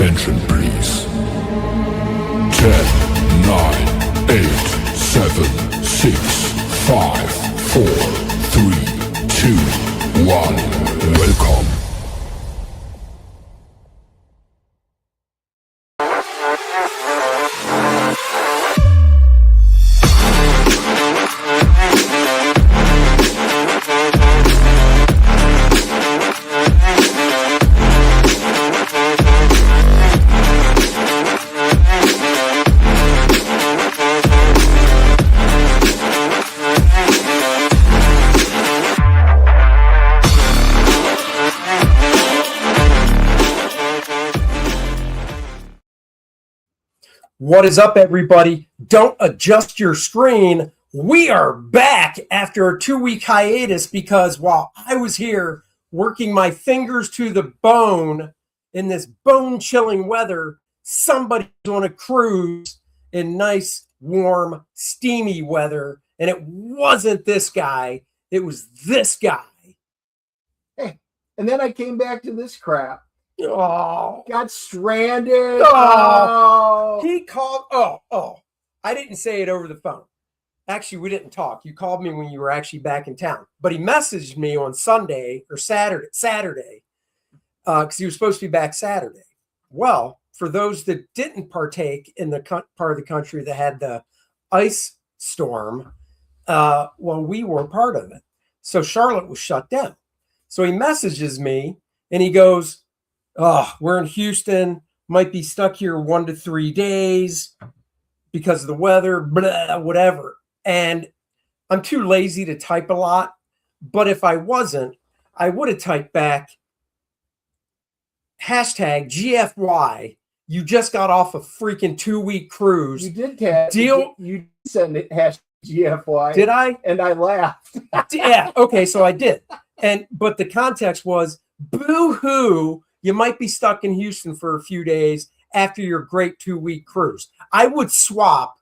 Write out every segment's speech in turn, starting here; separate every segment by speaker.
Speaker 1: Attention please. 10, 9, 8, 7, 6, 5, 4, 3, 2, 1. Welcome.
Speaker 2: What is up, everybody? Don't adjust your screen. We are back after a 2-week hiatus because while I was here working my fingers to the bone in this bone-chilling weather, somebody's on a cruise in nice, warm, steamy weather, and it wasn't this guy. It was this guy.
Speaker 3: Hey, and then I came back to this crap.
Speaker 2: Oh,
Speaker 3: got stranded.
Speaker 2: Oh, he called. Oh, I didn't say it over the phone. Actually, we didn't talk. You called me when you were actually back in town, but he messaged me on Sunday or Saturday, because he was supposed to be back Saturday. Well, for those that didn't partake in the part of the country that had the ice storm, well, we were part of it. So Charlotte was shut down. So he messages me and he goes, "Oh, we're in Houston, might be stuck here 1 to 3 days because of the weather, blah, whatever." And I'm too lazy to type a lot. But if I wasn't, I would have typed back, hashtag GFY. You just got off a freaking 2-week cruise.
Speaker 3: You did, Kat. You sent it, hashtag GFY.
Speaker 2: Did I?
Speaker 3: And I laughed.
Speaker 2: Yeah. Okay. So I did. But the context was, boo-hoo. You might be stuck in Houston for a few days after your great 2-week cruise. I would swap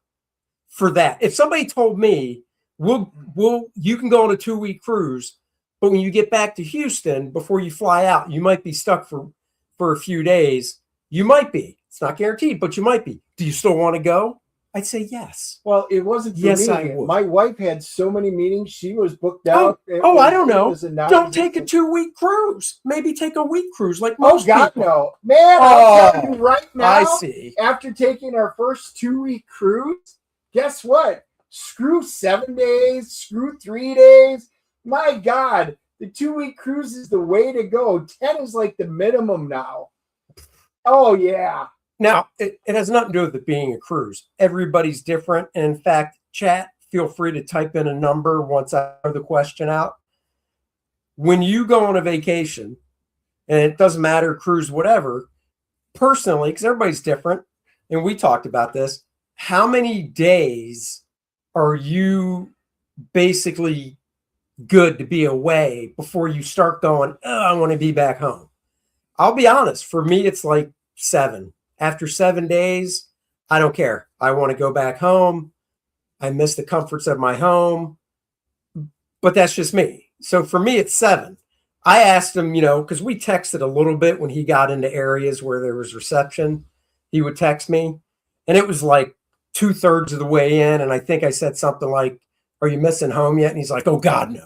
Speaker 2: for that. If somebody told me, you can go on a 2-week cruise, but when you get back to Houston, before you fly out, you might be stuck for a few days. You might be. It's not guaranteed, but you might be. Do you still want to go? I'd say yes.
Speaker 3: Well, it wasn't for
Speaker 2: yes,
Speaker 3: me.
Speaker 2: I would.
Speaker 3: My wife had so many meetings. She was booked out.
Speaker 2: I don't know. Don't take a 2-week cruise. Maybe take a week cruise like most
Speaker 3: God,
Speaker 2: people.
Speaker 3: no. Man, I'm telling you right now,
Speaker 2: I see.
Speaker 3: After taking our first 2-week cruise, guess what? Screw 7 days, screw 3 days. My God, the 2-week cruise is the way to go. 10 is like the minimum now. Oh, yeah.
Speaker 2: Now, it has nothing to do with it being a cruise. Everybody's different. And in fact, chat, feel free to type in a number once I throw the question out. When you go on a vacation, and it doesn't matter, cruise, whatever, personally, because everybody's different, and we talked about this, how many days are you basically good to be away before you start going, oh, I want to be back home? I'll be honest. For me, it's like 7. After 7 days, I don't care. I want to go back home. I miss the comforts of my home. But that's just me. So for me, it's 7. I asked him, because we texted a little bit when he got into areas where there was reception. He would text me. And it was like 2/3 of the way in. And I think I said something like, "Are you missing home yet?" And he's like, "Oh, God, no."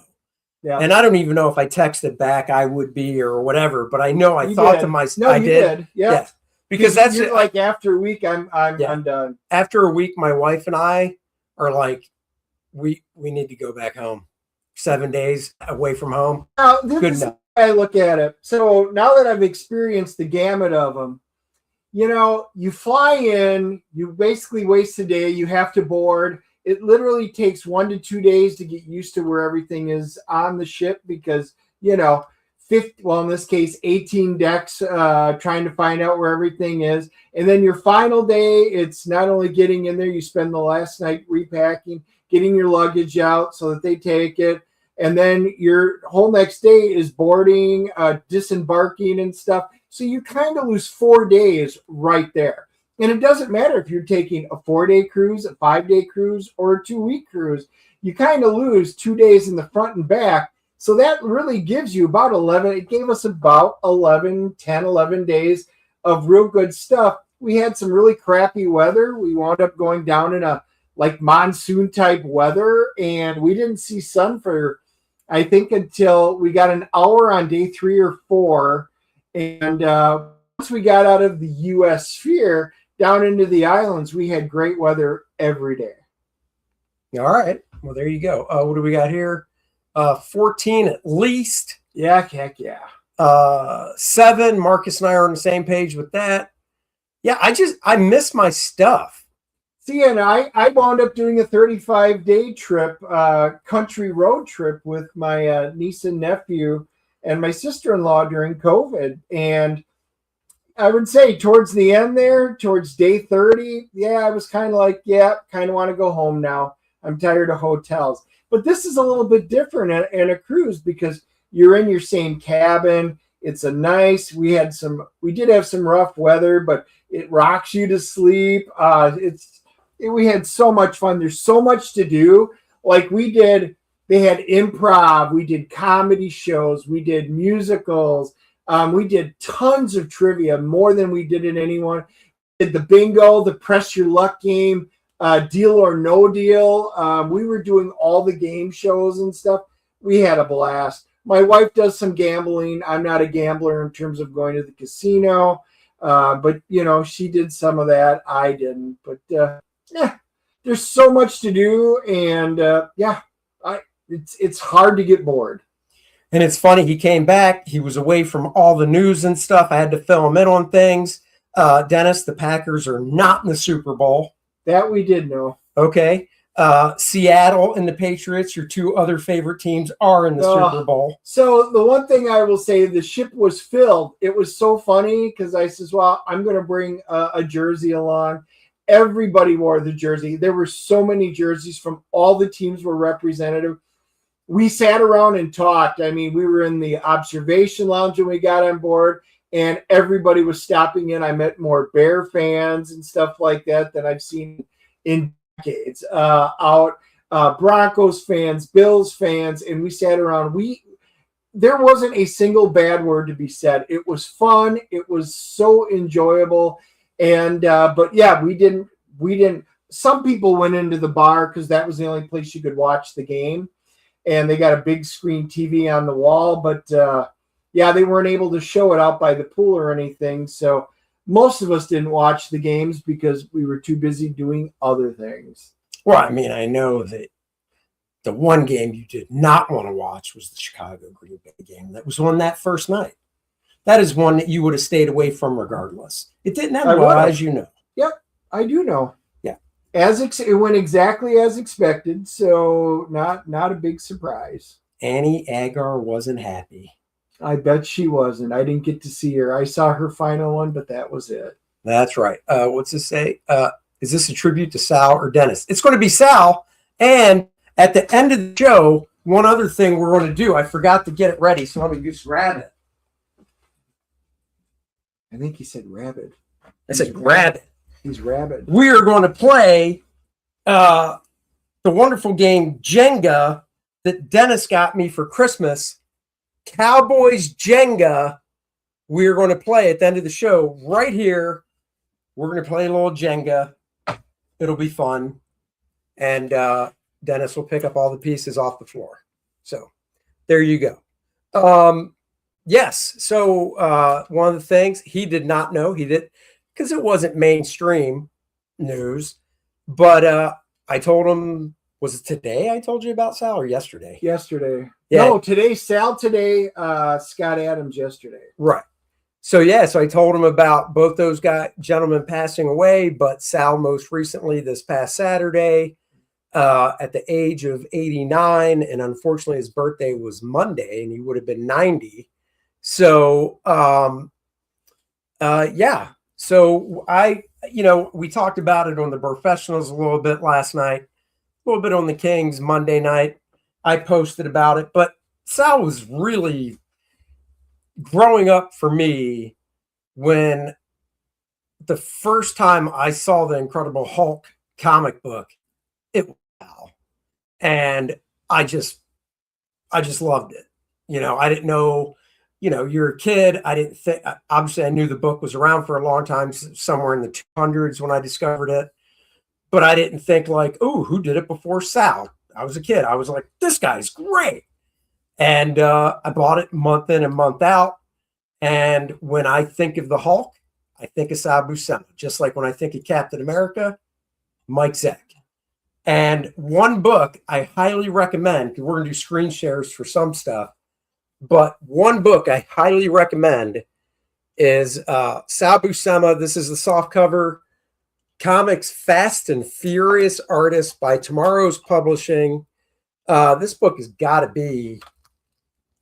Speaker 2: Yeah. And I don't even know if I texted back, "I would be," or whatever. But I know I thought to myself,
Speaker 3: no, you did. Yeah.
Speaker 2: Yes. Because that's it.
Speaker 3: Like after a week, I'm done.
Speaker 2: After a week, my wife and I are like, we need to go back home. 7 days away from home.
Speaker 3: Now, this is how I look at it. So now that I've experienced the gamut of them, you fly in, you basically waste a day. You have to board. It literally takes 1 to 2 days to get used to where everything is on the ship because, 50, well, in this case, 18 decks, trying to find out where everything is. And then your final day, it's not only getting in there, you spend the last night repacking, getting your luggage out so that they take it. And then your whole next day is boarding, disembarking and stuff. So you kind of lose 4 days right there. And it doesn't matter if you're taking a 4-day cruise, a 5-day cruise, or a 2-week cruise. You kind of lose 2 days in the front and back. So that really gives you about 11. It gave us about 11 days of real good stuff. We had some really crappy weather. We wound up going down in a like monsoon type weather, and we didn't see sun for, I think, until we got an hour on day 3 or 4. And once we got out of the U.S. sphere down into the islands, we had great weather every day.
Speaker 2: All right. Well, there you go. What do we got here? 14 at least.
Speaker 3: Yeah, heck yeah.
Speaker 2: 7. Marcus and I are on the same page with that. Yeah, I miss my stuff.
Speaker 3: See, and I wound up doing a 35-day trip, country road trip with my niece and nephew and my sister-in-law during COVID. And I would say towards the end there, towards day 30, I was kind of like, kind of want to go home now. I'm tired of hotels. But this is a little bit different in a cruise because you're in your same cabin. It's we did have some rough weather, but it rocks you to sleep. We had so much fun. There's so much to do. Like they had improv, we did comedy shows, we did musicals, we did tons of trivia, more than we did in anyone. We did the bingo, the press your luck game, deal or no deal. We were doing all the game shows and stuff. We had a blast. My wife does some gambling. I'm not a gambler in terms of going to the casino, but she did some of that. I didn't, but there's so much to do, and it's hard to get bored.
Speaker 2: And it's funny, he came back, he was away from all the news and stuff. I had to fill him in on things. Dennis, the Packers are not in the Super Bowl.
Speaker 3: That we did know.
Speaker 2: Okay. Seattle and the Patriots, your 2 other favorite teams, are in the Super Bowl.
Speaker 3: So the one thing I will say, the ship was filled. It was so funny because I says, well, I'm going to bring a jersey along. Everybody wore the jersey. There were so many jerseys from all the teams were representative. We sat around and talked. I mean, we were in the observation lounge when we got on board, and everybody was stopping in. I met more Bear fans and stuff like that than I've seen in decades. Broncos fans, Bills fans, and we sat around. There wasn't a single bad word to be said. It was fun. It was so enjoyable. And but we didn't. Some people went into the bar because that was the only place you could watch the game, and they got a big screen TV on the wall. But they weren't able to show it out by the pool or anything. So most of us didn't watch the games because we were too busy doing other things.
Speaker 2: Well, I mean, I know that the one game you did not want to watch was the Chicago Green Bay game. That was on that first night. That is one that you would have stayed away from regardless. It didn't end well, as you know.
Speaker 3: Yep, I do know.
Speaker 2: Yeah.
Speaker 3: It went exactly as expected, so not a big surprise.
Speaker 2: Annie Agar wasn't happy.
Speaker 3: I bet she wasn't. I didn't get to see her. I saw her final one, but that was it.
Speaker 2: That's right. What's this say? Is this a tribute to Sal or Dennis? It's going to be Sal. And at the end of the show, one other thing we're going to do. I forgot to get it ready, so let me just grab it.
Speaker 3: I think he said rabbit.
Speaker 2: I said grab it.
Speaker 3: He's rabid.
Speaker 2: We are going to play the wonderful game Jenga that Dennis got me for Christmas. Cowboys Jenga. We're going to play at the end of the show right here. We're going to play a little Jenga. It'll be fun. And Dennis will pick up all the pieces off the floor. So there you go. Yes. So one of the things he did not know, because it wasn't mainstream news, but I told him, was it today I told you about Sal or yesterday?
Speaker 3: Yesterday.
Speaker 2: Yeah.
Speaker 3: No, today, Sal today, Scott Adams yesterday.
Speaker 2: Right. So I told him about both those gentlemen passing away, but Sal most recently this past Saturday at the age of 89. And unfortunately, his birthday was Monday and he would have been 90. So, So we talked about it on the Professionals a little bit last night, a little bit on the Kings Monday night. I posted about it, but Sal was really growing up for me when the first time I saw the Incredible Hulk comic book, it was Sal. And I just loved it. I didn't know, you're a kid. I didn't think, obviously I knew the book was around for a long time, somewhere in the 200s when I discovered it, but I didn't think like, oh, who did it before Sal? I was a kid. I was like, this guy's great. And I bought it month in and month out. And when I think of the Hulk, I think of Sal Buscema. Just like when I think of Captain America, Mike Zeck. And one book I highly recommend, because we're going to do screen shares for some stuff, but one book I highly recommend is Sal Buscema. This is the soft cover. Comics Fast and Furious Artist by Tomorrow's Publishing. This book has got to be,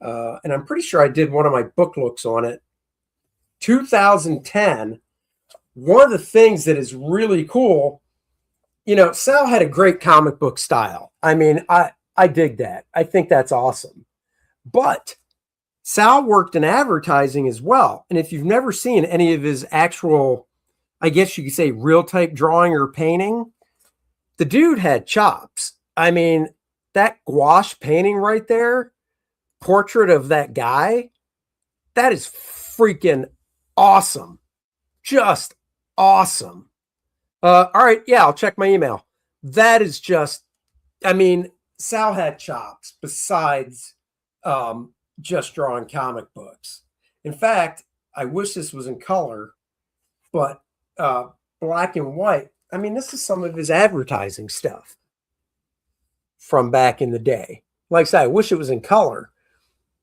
Speaker 2: and I'm pretty sure I did one of my book looks on it, 2010. One of the things that is really cool, Sal had a great comic book style. I mean, I dig that. I think that's awesome. But Sal worked in advertising as well. And if you've never seen any of his actual, I guess you could say, real type drawing or painting, the dude had chops. I mean, that gouache painting right there, portrait of that guy, that is freaking awesome. Just awesome. All right. Yeah, I'll check my email. That is just, I mean, Sal had chops besides just drawing comic books. In fact, I wish this was in color, but black and white. I mean, this is some of his advertising stuff from back in the day. Like I said, I wish it was in color,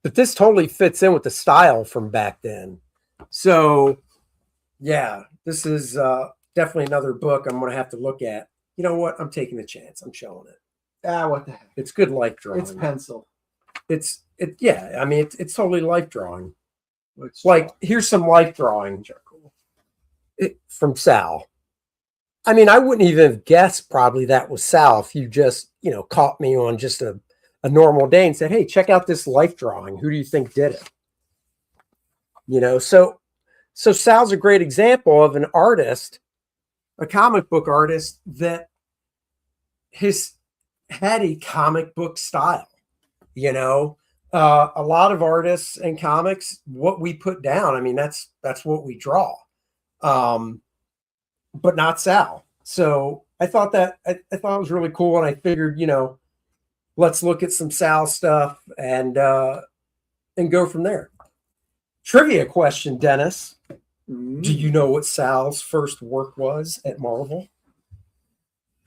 Speaker 2: but this totally fits in with the style from back then. So, yeah, this is definitely another book I'm going to have to look at. You know what? I'm taking a chance. I'm showing it.
Speaker 3: What the heck?
Speaker 2: It's good life drawing.
Speaker 3: It's pencil.
Speaker 2: Yeah. I mean, it's totally life drawing. Like, here's some life drawing from Sal. I mean, I wouldn't even have guessed probably that was Sal if you just, caught me on just a normal day and said, hey, check out this life drawing. Who do you think did it? So Sal's a great example of an artist, a comic book artist that had a comic book style. A lot of artists and comics, what we put down, I mean, that's what we draw. But not Sal. So I thought it was really cool. And I figured, let's look at some Sal stuff and go from there. Trivia question, Dennis. Do you know what Sal's first work was at Marvel?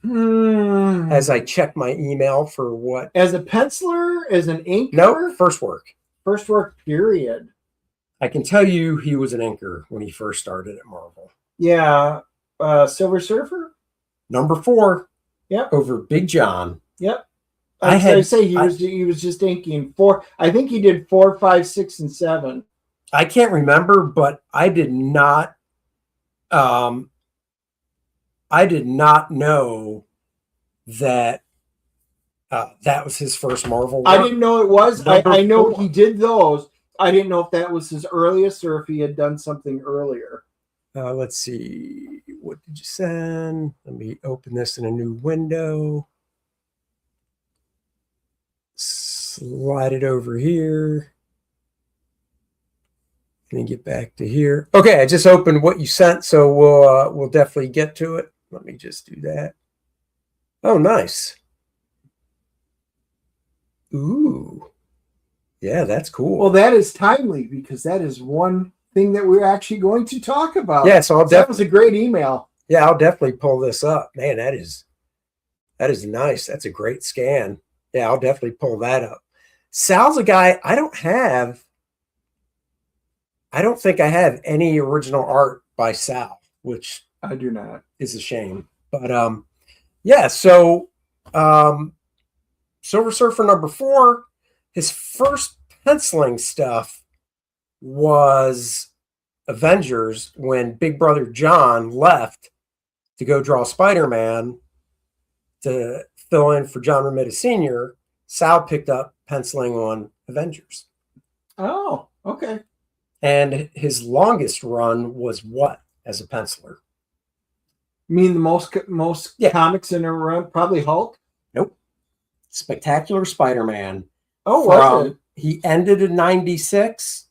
Speaker 2: As I check my email for what?
Speaker 3: As a penciler, as an inker?
Speaker 2: Nope, first work.
Speaker 3: First work, period.
Speaker 2: I can tell you he was an inker when he first started at Marvel.
Speaker 3: Yeah. Silver Surfer?
Speaker 2: Number 4.
Speaker 3: Yep.
Speaker 2: Over Big John.
Speaker 3: Yep. I say he was just inking 4. I think he did 4, 5, 6, and 7.
Speaker 2: I can't remember, but I did not know that that was his first Marvel work.
Speaker 3: I didn't know it was. I know he did those. I didn't know if that was his earliest or if he had done something earlier.
Speaker 2: Let's see. What did you send? Let me open this in a new window. Slide it over here. And then get back to here. Okay, I just opened what you sent, so we'll definitely get to it. Let me just do that. Oh, nice. Ooh. Yeah, that's cool.
Speaker 3: Well, that is timely because that is one thing that we're actually going to talk about.
Speaker 2: Yeah, so
Speaker 3: that was a great email.
Speaker 2: Yeah, I'll definitely pull this up. Man, that is nice. That's a great scan. Yeah, I'll definitely pull that up. Sal's a guy I don't think I have any original art by Sal, which
Speaker 3: I do not.
Speaker 2: Is a shame. But yeah, so Silver Surfer number 4, his first penciling stuff was Avengers when Big Brother John left to go draw Spider-Man to fill in for John Romita Sr. Sal picked up penciling on Avengers.
Speaker 3: Oh, okay.
Speaker 2: And his longest run was what as a penciler?
Speaker 3: You mean the most comics in a run? Probably Hulk?
Speaker 2: Nope. Spectacular Spider-Man.
Speaker 3: Oh, was it?
Speaker 2: He ended in 96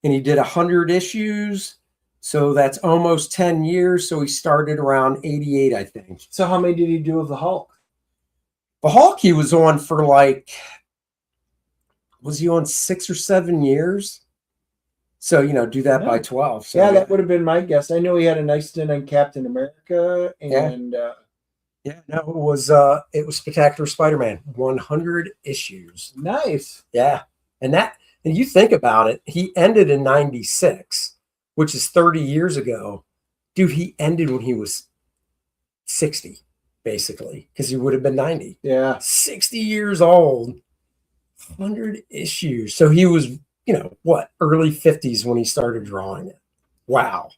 Speaker 2: and he did 100 issues. So that's almost 10 years. So he started around 88, I think.
Speaker 3: So how many did he do of the Hulk?
Speaker 2: The Hulk he was on for like, was he on 6 or 7 years? So, do that by 12. So,
Speaker 3: yeah, that would have been my guess. I know he had a nice stint on Captain America, and
Speaker 2: it was Spectacular Spider-Man, 100 issues.
Speaker 3: Nice.
Speaker 2: Yeah. And you think about it, he ended in 96, which is 30 years ago. Dude, he ended when he was 60, basically, because he would have been 90.
Speaker 3: Yeah.
Speaker 2: 60 years old, 100 issues. So he was, early 50s when he started drawing it. Wow.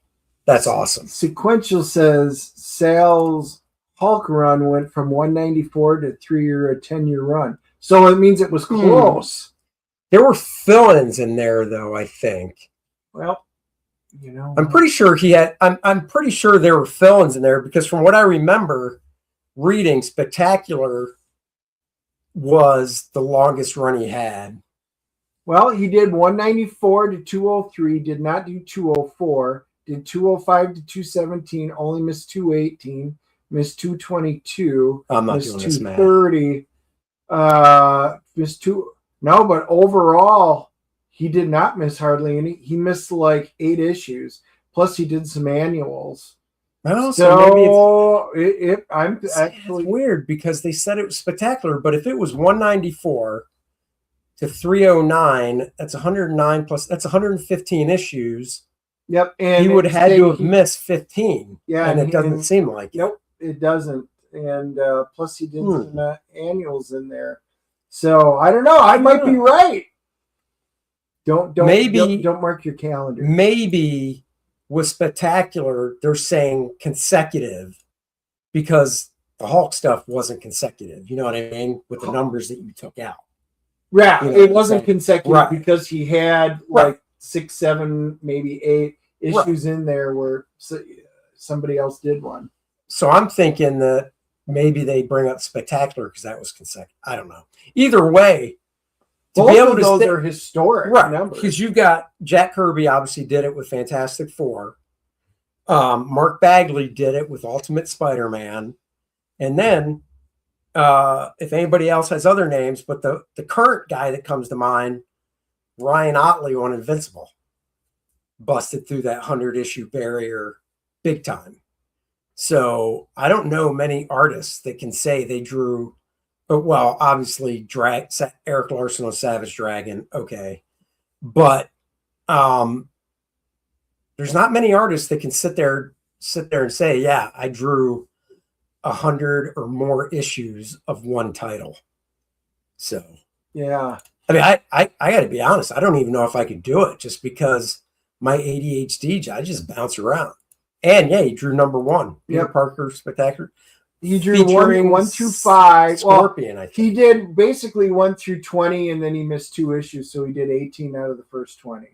Speaker 2: That's awesome.
Speaker 3: Sequential says Sal's Hulk run went from 194 to 3-year, a 10-year run. So it means it was close.
Speaker 2: There were fill-ins in there, though, I think.
Speaker 3: Well,
Speaker 2: I'm pretty sure I'm pretty sure there were fill-ins in there, because from what I remember reading, Spectacular was the longest run he had.
Speaker 3: Well, he did 194 to 203, did not do 204, did 205 to 217, only missed 218, missed 222,
Speaker 2: I'm not
Speaker 3: missed
Speaker 2: doing this math.
Speaker 3: 230, missed 2. No, but overall, he did not miss hardly any. He missed like 8 issues. Plus, he did some annuals.
Speaker 2: Oh,
Speaker 3: so maybe it's
Speaker 2: weird, because they said it was Spectacular, but if it was 194 to 309, that's 109 plus, that's 115 issues.
Speaker 3: Yep. And
Speaker 2: he would have had to have missed 15.
Speaker 3: Yeah.
Speaker 2: And it doesn't seem like it.
Speaker 3: Nope, it doesn't. And plus he did some annuals in there. So I don't know. I might be right. Don't mark your calendar.
Speaker 2: Maybe with Spectacular, they're saying consecutive because the Hulk stuff wasn't consecutive. You know what I mean? With the numbers that you took out.
Speaker 3: Yeah, it wasn't consecutive because he had like 6, 7, maybe 8 issues in there where somebody else did one.
Speaker 2: So I'm thinking that maybe they bring up Spectacular because that was consecutive. I don't know. Either way,
Speaker 3: both be able of those are historic numbers.
Speaker 2: Because you got Jack Kirby obviously did it with Fantastic Four. Mark Bagley did it with Ultimate Spider-Man. And then if anybody else has other names, but the current guy that comes to mind, Ryan Otley on Invincible, busted through that 100-issue barrier big time. So I don't know many artists that can say they drew, well, obviously Eric Larson on Savage Dragon, okay. But there's not many artists that can sit there and say, yeah, I drew 100 or more issues of one title. So
Speaker 3: yeah,
Speaker 2: I mean, I got to be honest. I don't even know if I could do it just because my ADHD, I just bounce around. And yeah, he drew number 1. Peter Parker Spectacular.
Speaker 3: He drew 1 through 5.
Speaker 2: Scorpion, I think.
Speaker 3: He did basically 1 through 20, and then he missed 2 issues, so he did 18 out of the first 20.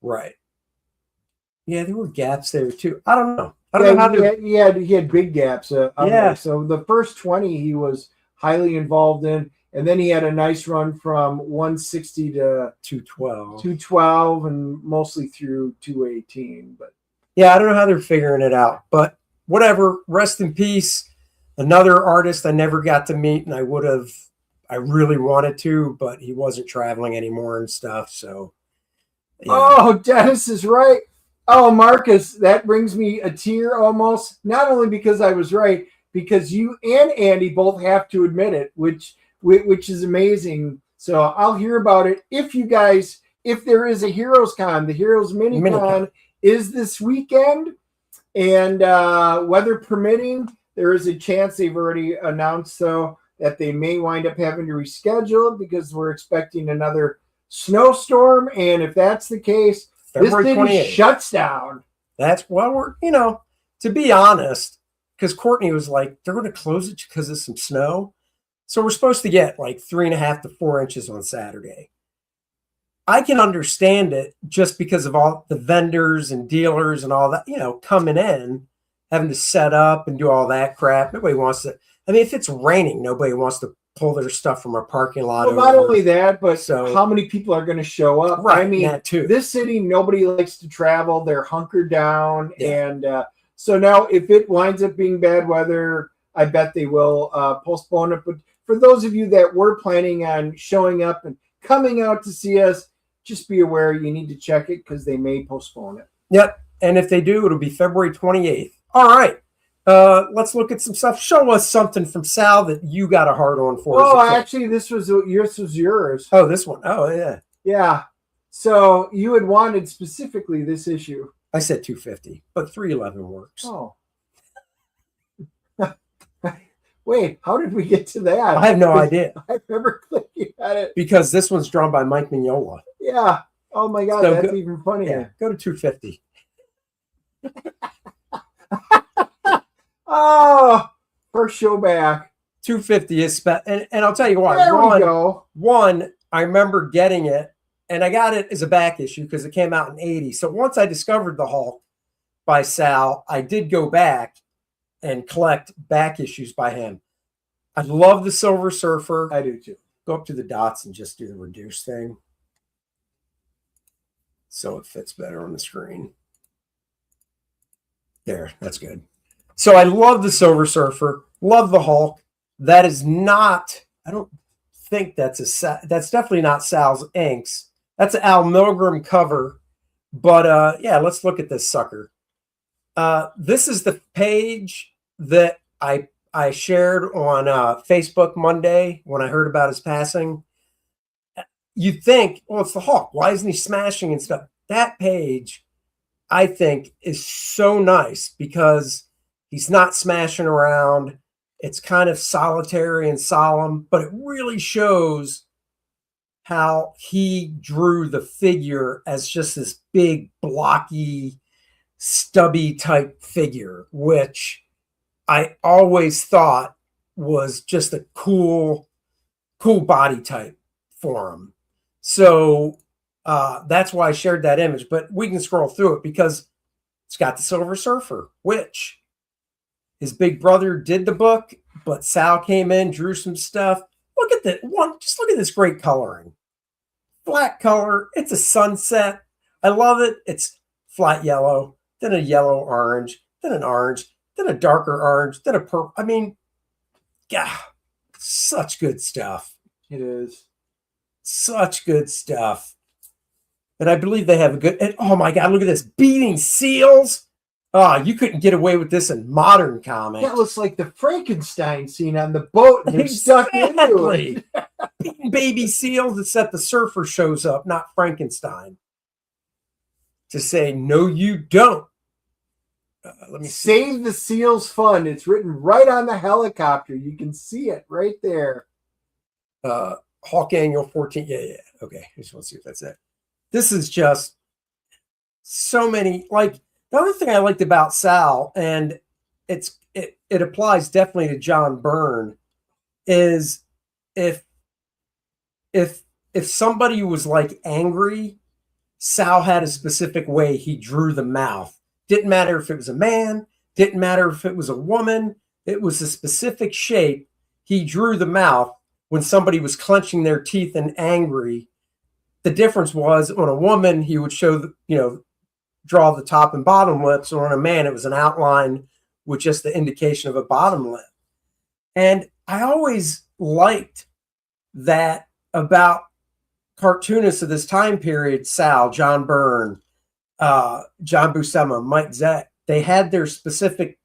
Speaker 2: Right. Yeah, there were gaps there too. I don't know.
Speaker 3: He had big gaps. There. So the first 20 he was highly involved in, and then he had a nice run from 160 to 212, and mostly through 218. But
Speaker 2: yeah, I don't know how they're figuring it out, but whatever. Rest in peace. Another artist I never got to meet, and I really wanted to, but he wasn't traveling anymore and stuff. So, yeah.
Speaker 3: Oh, Dennis is right. Oh, Marcus, that brings me a tear almost. Not only because I was right, because you and Andy both have to admit it, which is amazing. So I'll hear about it if there is a Heroes Con. The Heroes Mini-Con is this weekend, and weather permitting, there is a chance they've already announced though that they may wind up having to reschedule it because we're expecting another snowstorm, and if that's the case, February this thing shuts down.
Speaker 2: That's we're to be honest, because Courtney was like, they're going to close it because of some snow. So we're supposed to get like 3.5 to 4 inches on Saturday. I can understand it just because of all the vendors and dealers and all that, coming in, having to set up and do all that crap. Nobody wants to. I mean, if it's raining, nobody wants to pull their stuff from our parking lot.
Speaker 3: Well, not only that, but
Speaker 2: So-
Speaker 3: how many people are going to show up?
Speaker 2: Right,
Speaker 3: I mean,
Speaker 2: that too.
Speaker 3: this city, nobody likes to travel. They're hunkered down.
Speaker 2: Yeah.
Speaker 3: And so now if it winds up being bad weather, I bet they will postpone it. But for those of you that were planning on showing up and coming out to see us, just be aware you need to check it because they may postpone it.
Speaker 2: Yep. And if they do, it'll be February 28th. All right. Let's look at some stuff. Show us something from Sal that you got a hard on for.
Speaker 3: Oh, actually, this was yours.
Speaker 2: Oh, this one. Oh, yeah.
Speaker 3: Yeah. So you had wanted specifically this issue.
Speaker 2: I said 250, but 311 works.
Speaker 3: Oh. Wait, how did we get to that?
Speaker 2: I have no idea.
Speaker 3: I remember clicking at it.
Speaker 2: Because this one's drawn by Mike Mignola.
Speaker 3: Yeah. Oh my God,
Speaker 2: So
Speaker 3: that's even funnier.
Speaker 2: Yeah, go to 250.
Speaker 3: Oh, first show back.
Speaker 2: 250 is and I'll tell you why.
Speaker 3: There we go.
Speaker 2: One, I remember getting it, and I got it as a back issue because it came out in 80. So once I discovered the Hulk by Sal, I did go back and collect back issues by him. I love the Silver Surfer.
Speaker 3: I do too.
Speaker 2: Go up to the dots and just do the reduce thing, so it fits better on the screen. There, that's good. So I love the Silver Surfer, love the Hulk. That is not, I don't think that's definitely not Sal's inks. That's an Al Milgram cover. But yeah, let's look at this sucker. This is the page that I shared on Facebook Monday when I heard about his passing. You'd think, well, it's the Hulk. Why isn't he smashing and stuff? That page, I think, is so nice because he's not smashing around. It's kind of solitary and solemn, but it really shows how he drew the figure as just this big, blocky, stubby type figure, which I always thought was just a cool body type for him. So that's why I shared that image, but we can scroll through it because it's got the Silver Surfer, which his big brother did the book, but Sal came in, drew some stuff. Look at that one. Just look at this great coloring. Black color. It's a sunset. I love it. It's flat yellow, then a yellow orange, then an orange, then a darker orange, then a purple. I mean, yeah, such good stuff.
Speaker 3: It is.
Speaker 2: Such good stuff. And I believe they have a good, and oh my God, look at this. Beating seals. Oh, you couldn't get away with this in modern comics.
Speaker 3: That looks like the Frankenstein scene on the boat. And they're stuck into it.
Speaker 2: Beating baby seals, except the surfer shows up, not Frankenstein. To say, no, you don't. Let me
Speaker 3: Save the Seals Fund. It's written right on the helicopter. You can see it right there.
Speaker 2: Hawk Annual 14. Yeah. Okay, I just want to see if that's it. This is just so many. Like, the other thing I liked about Sal, and it applies definitely to John Byrne, is if somebody was like angry, Sal had a specific way he drew the mouth. Didn't matter if it was a man, didn't matter if it was a woman, it was a specific shape. He drew the mouth when somebody was clenching their teeth and angry. The difference was on a woman, he would show draw the top and bottom lips, or on a man, it was an outline with just the indication of a bottom lip. And I always liked that about cartoonists of this time period, Sal, John Byrne, John Buscema, Mike Zeck. They had their specific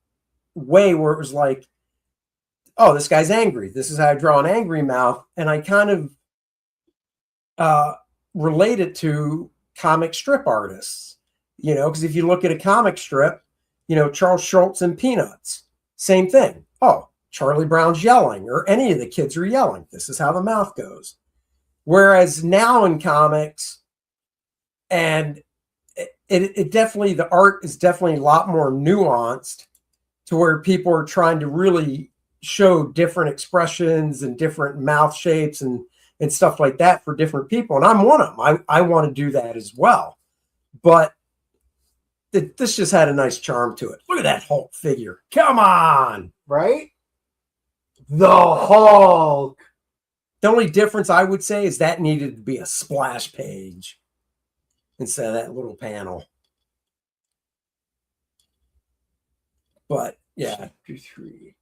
Speaker 2: way where it was like, oh, this guy's angry. This is how I draw an angry mouth. And I kind of relate it to comic strip artists, because if you look at a comic strip, Charles Schultz and Peanuts, same thing. Oh, Charlie Brown's yelling, or any of the kids are yelling. This is how the mouth goes. Whereas now in comics, and it definitely, the art is definitely a lot more nuanced to where people are trying to really show different expressions and different mouth shapes and stuff like that for different people. And I'm one of them. I want to do that as well. But this just had a nice charm to it. Look at that Hulk figure. Come on.
Speaker 3: Right? The Hulk.
Speaker 2: The only difference I would say is that needed to be a splash page instead of that little panel. But yeah,
Speaker 3: 3.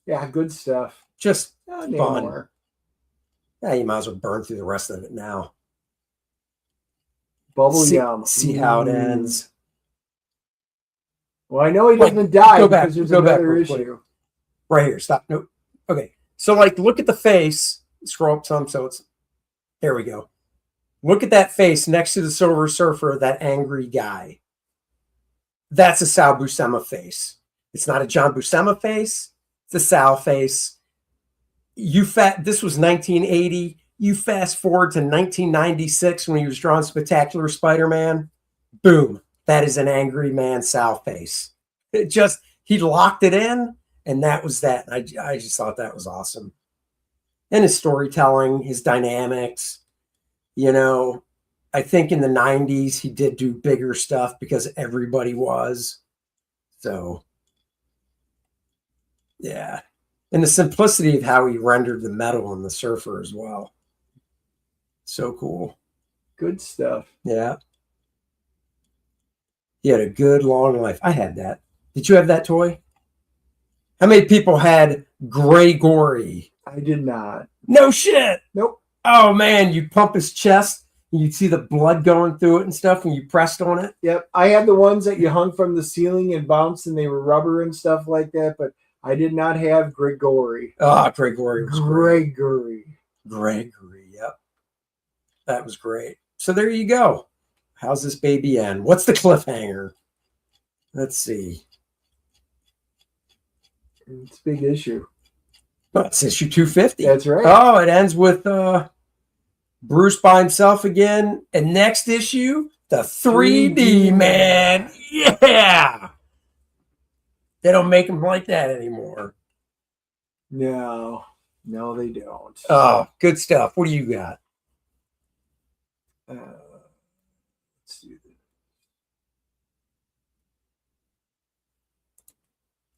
Speaker 3: Yeah, good stuff.
Speaker 2: just
Speaker 3: Oh,
Speaker 2: fun.
Speaker 3: more.
Speaker 2: Yeah, you might as well burn through the rest of it now.
Speaker 3: Bubble yum.
Speaker 2: See how it ends.
Speaker 3: Well, I know he
Speaker 2: Wait,
Speaker 3: doesn't die
Speaker 2: go back,
Speaker 3: because there's
Speaker 2: go back
Speaker 3: another
Speaker 2: real quick.
Speaker 3: issue.
Speaker 2: Right here. Stop. Nope. Okay. So, like, look at the face. Scroll up some. So it's, there we go. Look at that face next to the Silver Surfer, that angry guy. That's a Sal Buscema face. It's not a John Buscema face. It's a Sal face. This was 1980. You fast forward to 1996 when he was drawing Spectacular Spider-Man. Boom. That is an angry man Sal face. He locked it in, and that was that. I just thought that was awesome. And his storytelling, his dynamics, I think in the 90s he did do bigger stuff because everybody was. So, yeah. And the simplicity of how he rendered the metal on the Surfer as well. So cool.
Speaker 3: Good stuff.
Speaker 2: Yeah. He had a good long life. I had that. Did you have that toy? How many people had Gregory?
Speaker 3: I did not.
Speaker 2: No shit.
Speaker 3: Nope.
Speaker 2: Oh man, you pump his chest and you'd see the blood going through it and stuff when you pressed on it.
Speaker 3: Yep. I had the ones that you hung from the ceiling and bounced and they were rubber and stuff like that, but I did not have Gregory.
Speaker 2: Oh, Gregory was great. Gregory, yep. That was great. So there you go. How's this baby end? What's the cliffhanger? Let's see.
Speaker 3: It's a big issue.
Speaker 2: Oh, it's issue 250.
Speaker 3: That's right.
Speaker 2: Oh, it ends with Bruce by himself again. And next issue, the 3D man. Yeah. They don't make them like that anymore.
Speaker 3: No, they don't.
Speaker 2: Oh, good stuff. What do you got?
Speaker 3: Let's do this.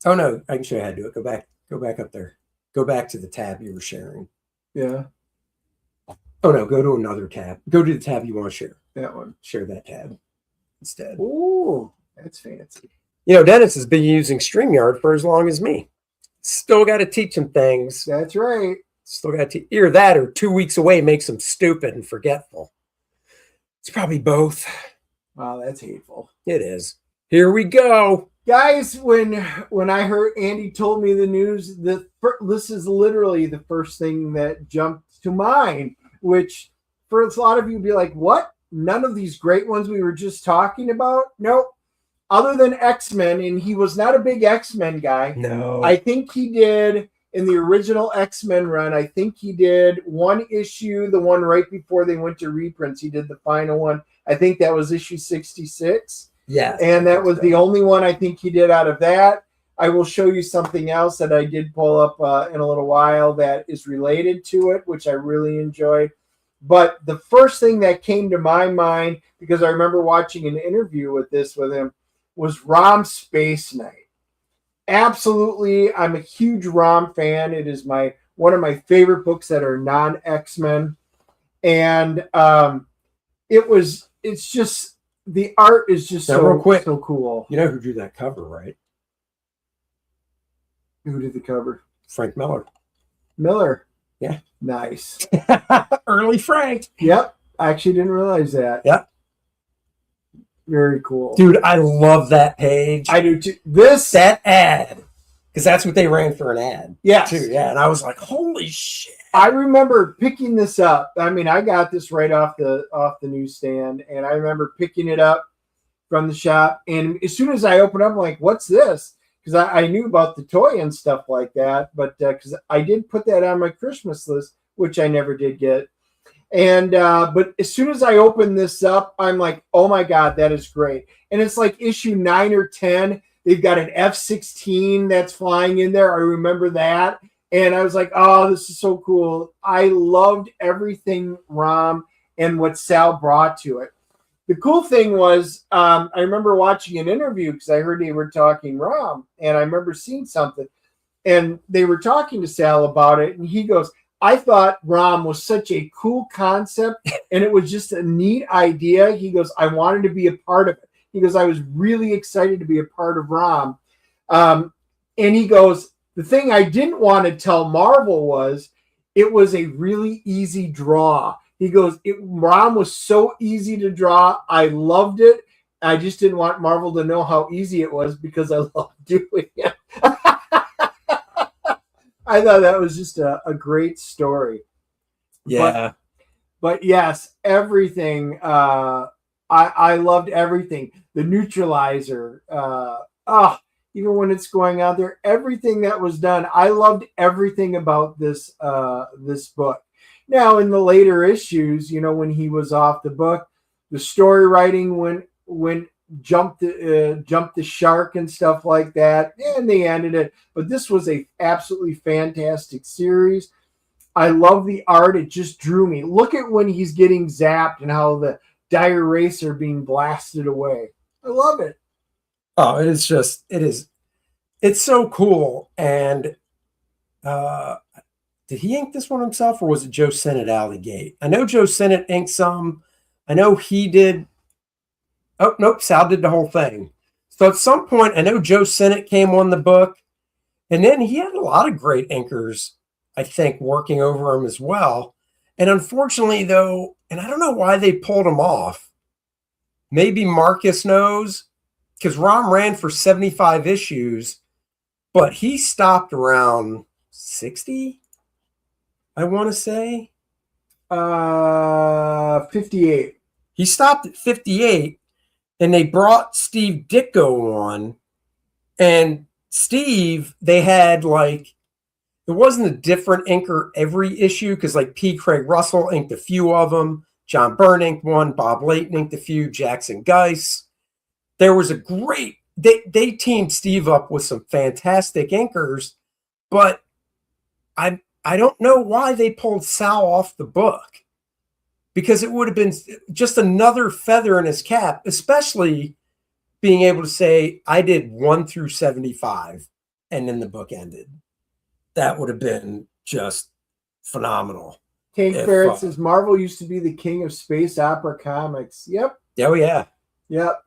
Speaker 2: Oh no, I can show you how to do it. Go back up there. Go back to the tab you were sharing.
Speaker 3: Yeah.
Speaker 2: Oh no, go to another tab. Go to the tab you want to share.
Speaker 3: That one.
Speaker 2: Share that tab instead.
Speaker 3: Ooh, that's fancy.
Speaker 2: Dennis has been using StreamYard for as long as me. Still got to teach him things.
Speaker 3: That's right.
Speaker 2: Still got to either that or 2 weeks away makes him stupid and forgetful. It's probably both.
Speaker 3: Wow, that's hateful.
Speaker 2: It is. Here we go.
Speaker 3: Guys, when I heard Andy told me the news, this is literally the first thing that jumped to mind, which for a lot of you would be like, what? None of these great ones we were just talking about? Nope. Other than X-Men, and he was not a big X-Men guy.
Speaker 2: No.
Speaker 3: I think he did, in the original X-Men run, I think he did one issue, the one right before they went to reprints. He did the final one. I think that was issue 66.
Speaker 2: Yeah.
Speaker 3: And that was the only one I think he did out of that. I will show you something else that I did pull up in a little while that is related to it, which I really enjoyed. But the first thing that came to my mind, because I remember watching an interview with him, was Rom Space Knight. Absolutely, I'm a huge Rom fan. It is one of my favorite books that are non-X-Men. And it's just, the art is just
Speaker 2: real quick,
Speaker 3: so cool.
Speaker 2: You know who drew that cover, right?
Speaker 3: Who did the cover?
Speaker 2: Frank Miller.
Speaker 3: Miller.
Speaker 2: Yeah.
Speaker 3: Nice.
Speaker 2: Early Frank.
Speaker 3: Yep. I actually didn't realize that.
Speaker 2: Yep.
Speaker 3: Very cool.
Speaker 2: Dude, I love that page.
Speaker 3: I do too.
Speaker 2: That ad. Because that's what they ran for an ad.
Speaker 3: Yes.
Speaker 2: Too. Yeah. And I was like, holy shit.
Speaker 3: I remember picking this up. I mean, I got this right off the newsstand, and I remember picking it up from the shop. And as soon as I opened up, I'm like, what's this? Because I knew about the toy and stuff like that, but because I did put that on my Christmas list, which I never did get. And but as soon as I opened this up, I'm like, oh my God, that is great. And it's like issue 9 or 10. They've got an F-16 that's flying in there. I remember that. And I was like, oh, this is so cool. I loved everything Rom and what Sal brought to it. The cool thing was, I remember watching an interview because I heard they were talking Rom, and I remember seeing something, and they were talking to Sal about it, and he goes, I thought ROM was such a cool concept, and it was just a neat idea. He goes, I wanted to be a part of it. He goes, I was really excited to be a part of ROM. And he goes, the thing I didn't want to tell Marvel was it was a really easy draw. He goes, ROM was so easy to draw. I loved it. I just didn't want Marvel to know how easy it was because I loved doing it. I thought that was just a great story.
Speaker 2: Yeah.
Speaker 3: But yes, everything. I loved everything. The neutralizer. Even when it's going out there, everything that was done. I loved everything about this book. Now, in the later issues, when he was off the book, the story writing went jumped the shark and stuff like that, and they ended it. But this was a absolutely fantastic series. I love the art. It just drew me. Look at when he's getting zapped and how the dire wraiths are being blasted away. I love it.
Speaker 2: Oh, it's so cool. And did he ink this one himself, or was it Joe Sennett out of the gate? I know Joe Sennett inked some. I know he did. Oh, nope, Sal did the whole thing. So at some point, I know Joe Sennett came on the book, and then he had a lot of great inkers, I think, working over him as well. And unfortunately, though, and I don't know why they pulled him off. Maybe Marcus knows, because Rom ran for 75 issues, but he stopped around 60, I want to say.
Speaker 3: 58.
Speaker 2: He stopped at 58. And they brought Steve Ditko on, and Steve, they had it wasn't a different inker every issue, because P. Craig Russell inked a few of them, John Byrne inked one, Bob Layton inked a few, Jackson Geiss. There was a great, they teamed Steve up with some fantastic inkers, but I don't know why they pulled Sal off the book. Because it would have been just another feather in his cap, especially being able to say, I did 1 through 75, and then the book ended. That would have been just phenomenal.
Speaker 3: Tank Barrett says, Marvel used to be the king of space opera comics. Yep.
Speaker 2: Oh, yeah.
Speaker 3: Yep.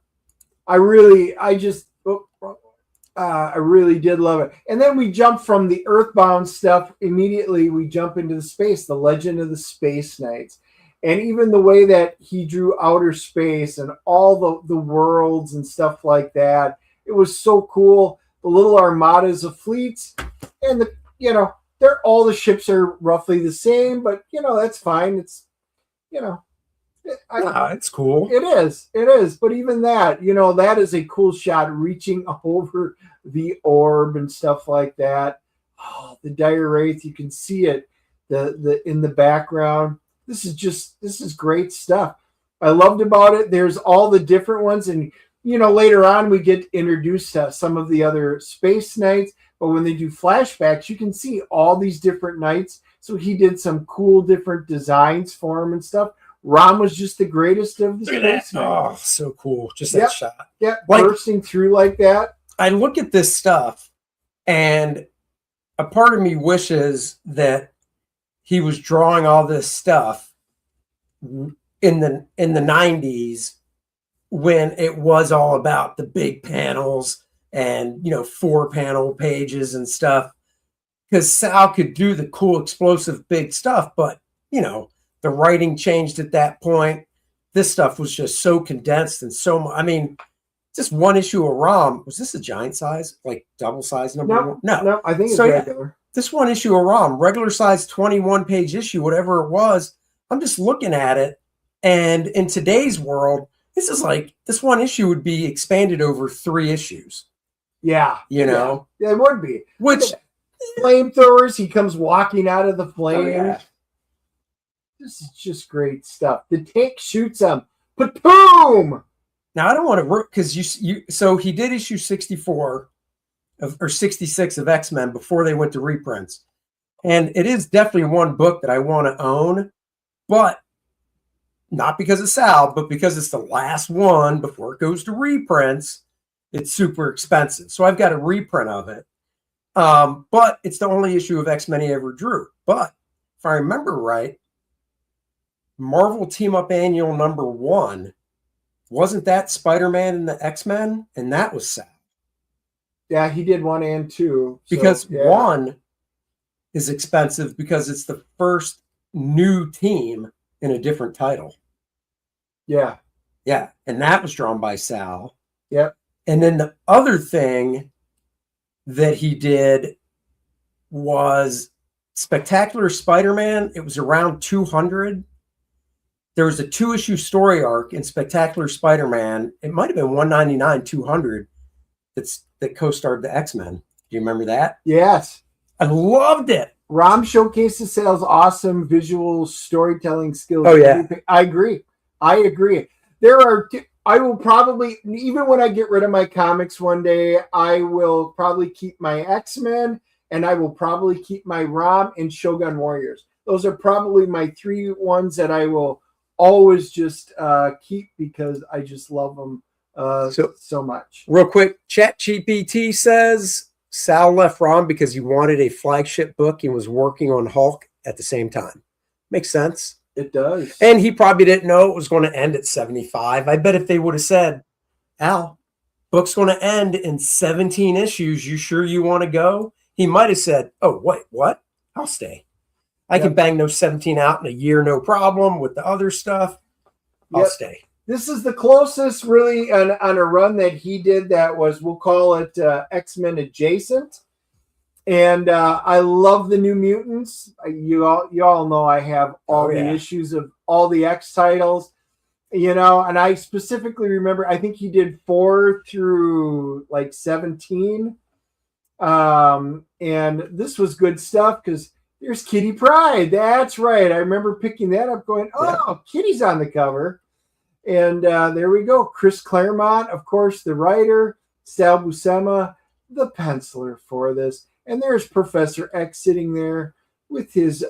Speaker 3: I really did love it. And then we jump from the Earthbound stuff. Immediately, we jump into the space, the Legend of the Space Knights. And even the way that he drew outer space and all the worlds and stuff like that, it was so cool. The little armadas of fleets, and they're all the ships are roughly the same, but that's fine. It's
Speaker 2: it's cool.
Speaker 3: It is. But even that, that is a cool shot, reaching over the orb and stuff like that. Oh, the dire wraith, you can see it, the in the background. This is great stuff. I loved about it. There's all the different ones. And, later on we get introduced to some of the other space knights. But when they do flashbacks, you can see all these different knights. So he did some cool different designs for them and stuff. Rom was just the greatest of the space knights.
Speaker 2: Oh, so cool. Just that shot.
Speaker 3: Yeah, bursting through like that.
Speaker 2: I look at this stuff, and a part of me wishes that he was drawing all this stuff in the 90s when it was all about the big panels and 4-panel pages and stuff, because Sal could do the cool explosive big stuff, but the writing changed at that point. This stuff was just so condensed and so much. I mean, just one issue of ROM. Was this a giant size, double size number one?
Speaker 3: No, I think it's regular.
Speaker 2: Yeah, this one issue of ROM, regular size 21-page issue, whatever it was, I'm just looking at it. And in today's world, this one issue would be expanded over 3 issues.
Speaker 3: Yeah.
Speaker 2: Yeah,
Speaker 3: it would be.
Speaker 2: Which
Speaker 3: flamethrowers, he comes walking out of the flames.
Speaker 2: Oh, yeah.
Speaker 3: This is just great stuff. The tank shoots him. Boom!
Speaker 2: Now I don't want to, because so he did issue 64 or 66 of X-Men before they went to reprints. And it is definitely one book that I want to own, but not because of Sal, but because it's the last one before it goes to reprints. It's super expensive. So I've got a reprint of it. But it's the only issue of X-Men he ever drew. But if I remember right, Marvel Team Up Annual #1, wasn't that Spider-Man and the X-Men? And that was Sal.
Speaker 3: Yeah, he did 1 and 2.
Speaker 2: Because
Speaker 3: yeah.
Speaker 2: 1 is expensive because it's the first new team in a different title.
Speaker 3: Yeah.
Speaker 2: Yeah. And that was drawn by Sal.
Speaker 3: Yep.
Speaker 2: And then the other thing that he did was Spectacular Spider-Man. It was around 200. There was a 2-issue story arc in Spectacular Spider-Man. It might have been 199, 200 that co-starred the X-Men. Do you remember that?
Speaker 3: Yes.
Speaker 2: I loved it.
Speaker 3: Rom showcases Sal's awesome visual storytelling skills.
Speaker 2: Oh, yeah.
Speaker 3: I agree. I will probably, even when I get rid of my comics one day, I will probably keep my X-Men, and I will probably keep my Rom and Shogun Warriors. Those are probably my 3 ones that I will always just keep because I just love them so much.
Speaker 2: Real quick, ChatGPT says Sal left Rom because he wanted a flagship book and was working on Hulk at the same time. Makes sense.
Speaker 3: It does.
Speaker 2: And he probably didn't know it was going to end at 75. I bet if they would have said, Al, book's going to end in 17 issues. You sure you want to go? He might have said, oh, wait, what? I'll stay. I can bang those 17 out in a year, no problem. With the other stuff, I'll stay.
Speaker 3: This is the closest really on a run that he did that was, we'll call it X-Men adjacent. And I love the New Mutants. You all know I have all the issues of all the X titles, and I specifically remember, I think he did 4 through like 17. And this was good stuff because there's Kitty Pryde. That's right. I remember picking that up going, oh, Kitty's on the cover. And there we go. Chris Claremont, of course, the writer. Sal Buscema, the penciler for this. And there's Professor X sitting there with his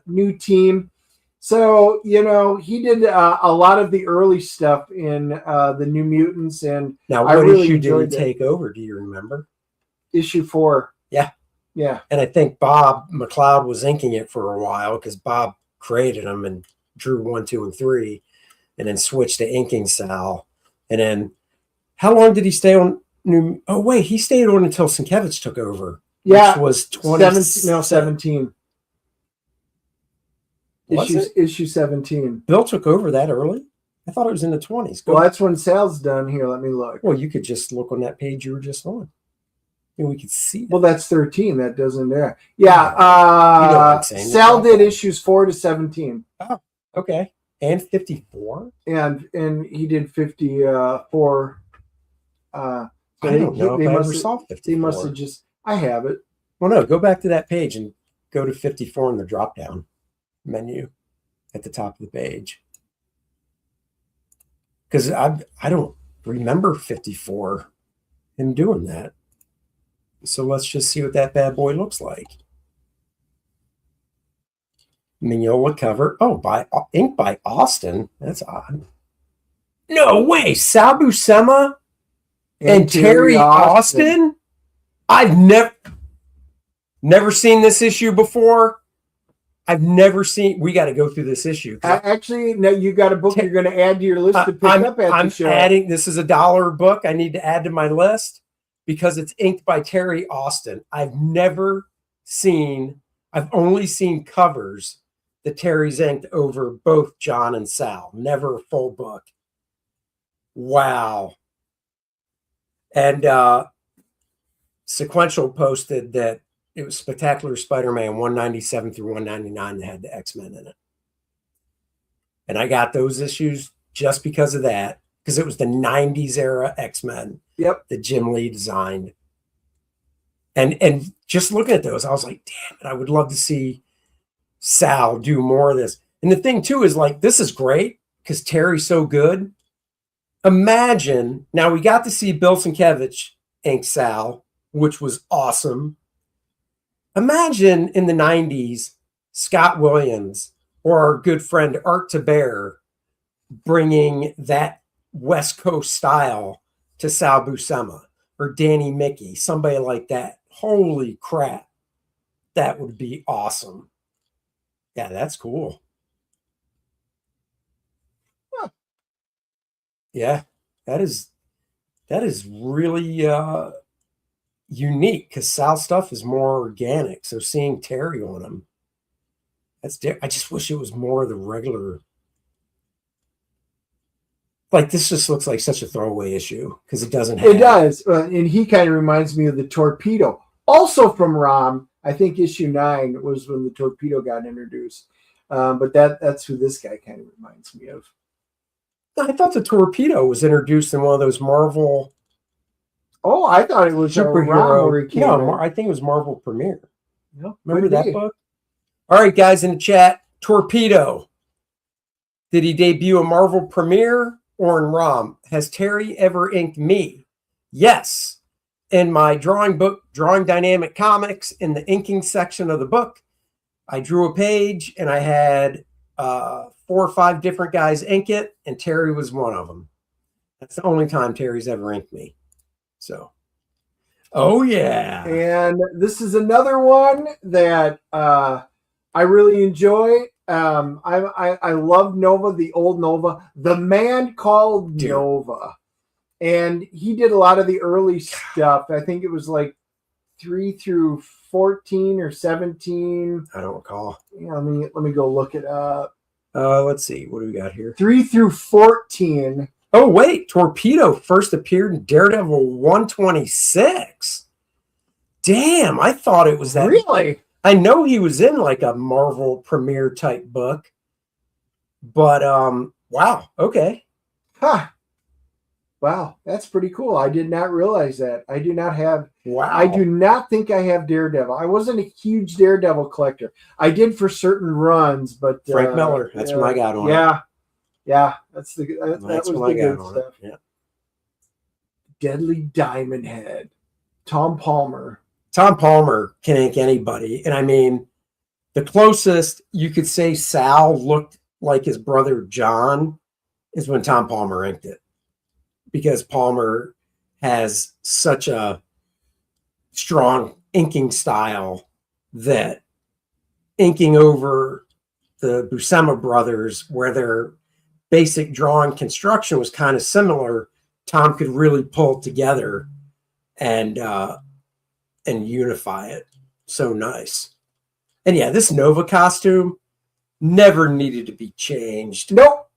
Speaker 3: new team. So, he did a lot of the early stuff in the New Mutants. And
Speaker 2: now, what issue did he take over? Do you remember?
Speaker 3: Issue 4.
Speaker 2: Yeah.
Speaker 3: Yeah.
Speaker 2: And I think Bob McLeod was inking it for a while because Bob created them and drew 1, 2, and 3 and then switched to inking Sal. And then how long did he stay on New? Oh, wait, he stayed on until Sienkiewicz took over.
Speaker 3: Yeah,
Speaker 2: which was
Speaker 3: 17. Issue 17.
Speaker 2: Bill took over that early? I thought it was in the 20s.
Speaker 3: Well, that's when Sal's done. Here, let me look.
Speaker 2: Well, you could just look on that page you were just on. And we could see.
Speaker 3: Well, that's 13. That doesn't there. Yeah. Sal did issues 4 to 17.
Speaker 2: Oh, okay. And 54?
Speaker 3: And he did 54.
Speaker 2: I don't know if I ever saw 54.
Speaker 3: He must have just... I have it.
Speaker 2: Well, no, go back to that page and go to 54 in the drop-down menu at the top of the page. Because I don't remember 54 him doing that. So let's just see what that bad boy looks like. Mignola cover. Oh, ink by Austin. That's odd. No way. Sal Buscema and Terry Austin? I've never seen this issue before. I've never seen. We got to go through this issue.
Speaker 3: Actually, no, you got a book you're going to add to your list to pick up at the show.
Speaker 2: Adding. This is a $1 book. I need to add to my list because it's inked by Terry Austin. I've only seen covers that Terry's inked over both John and Sal. Never a full book. Wow. And Sequential posted that it was Spectacular Spider-Man 197 through 199 that had the X-Men in it. And I got those issues just because of that, because it was the 90s era X-Men that Jim Lee designed. And just looking at those, I was like, damn it, I would love to see Sal do more of this. And the thing, too, is like, this is great because Terry's so good. Imagine, now we got to see Bill Sienkiewicz ink Sal, which was awesome. Imagine in the 90s, Scott Williams or our good friend Art Taber bringing that West Coast style to Sal Buscema or Danny Mickey, somebody like that. Holy crap. That would be awesome. Yeah, that's cool.
Speaker 3: Huh.
Speaker 2: Yeah, that is really unique because Sal's stuff is more organic. So seeing Terry on him, I just wish it was more of the regular. Like this just looks like such a throwaway issue because it doesn't have.
Speaker 3: It does, and he kind of reminds me of the Torpedo, also from Rom. I think issue 9 was when the Torpedo got introduced, but that's who this guy kind of reminds me of.
Speaker 2: I thought the Torpedo was introduced in one of those Marvel.
Speaker 3: Oh, I thought it was
Speaker 2: superhero. No, I think it was Marvel Premiere.
Speaker 3: No,
Speaker 2: remember that book? All right, guys in the chat, Torpedo. Did he debut a Marvel Premiere or in ROM? Has Terry ever inked me? Yes. In my drawing book, Drawing Dynamic Comics, in the inking section of the book, I drew a page and I had 4 or 5 different guys ink it, and Terry was one of them. That's the only time Terry's ever inked me. So, oh yeah.
Speaker 3: And this is another one that I really enjoy. I love Nova, the old Nova, the man called Nova, and he did a lot of the early stuff. I think it was like 3 through 14 or 17.
Speaker 2: I don't recall.
Speaker 3: Yeah, let me go look it up.
Speaker 2: Let's see. What do we got here?
Speaker 3: 3 through 14.
Speaker 2: Oh, wait. Torpedo first appeared in Daredevil 126. Damn, I thought it was that.
Speaker 3: Really?
Speaker 2: I know he was in like a Marvel Premiere type book. But, wow. Okay.
Speaker 3: Huh. Wow. That's pretty cool. I did not realize that. I do not have.
Speaker 2: Wow.
Speaker 3: I do not think I have Daredevil. I wasn't a huge Daredevil collector. I did for certain runs, but.
Speaker 2: Frank Miller. That's when I got on.
Speaker 3: Yeah. Yeah, that was the good stuff.
Speaker 2: Yeah.
Speaker 3: Deadly Diamond Head, Tom Palmer.
Speaker 2: Tom Palmer can ink anybody, and I mean, the closest you could say Sal looked like his brother John is when Tom Palmer inked it, because Palmer has such a strong inking style that inking over the Buscema brothers, where they're basic drawing construction was kind of similar, Tom could really pull it together and unify it. So nice. And yeah, this Nova costume never needed to be changed.
Speaker 3: Nope.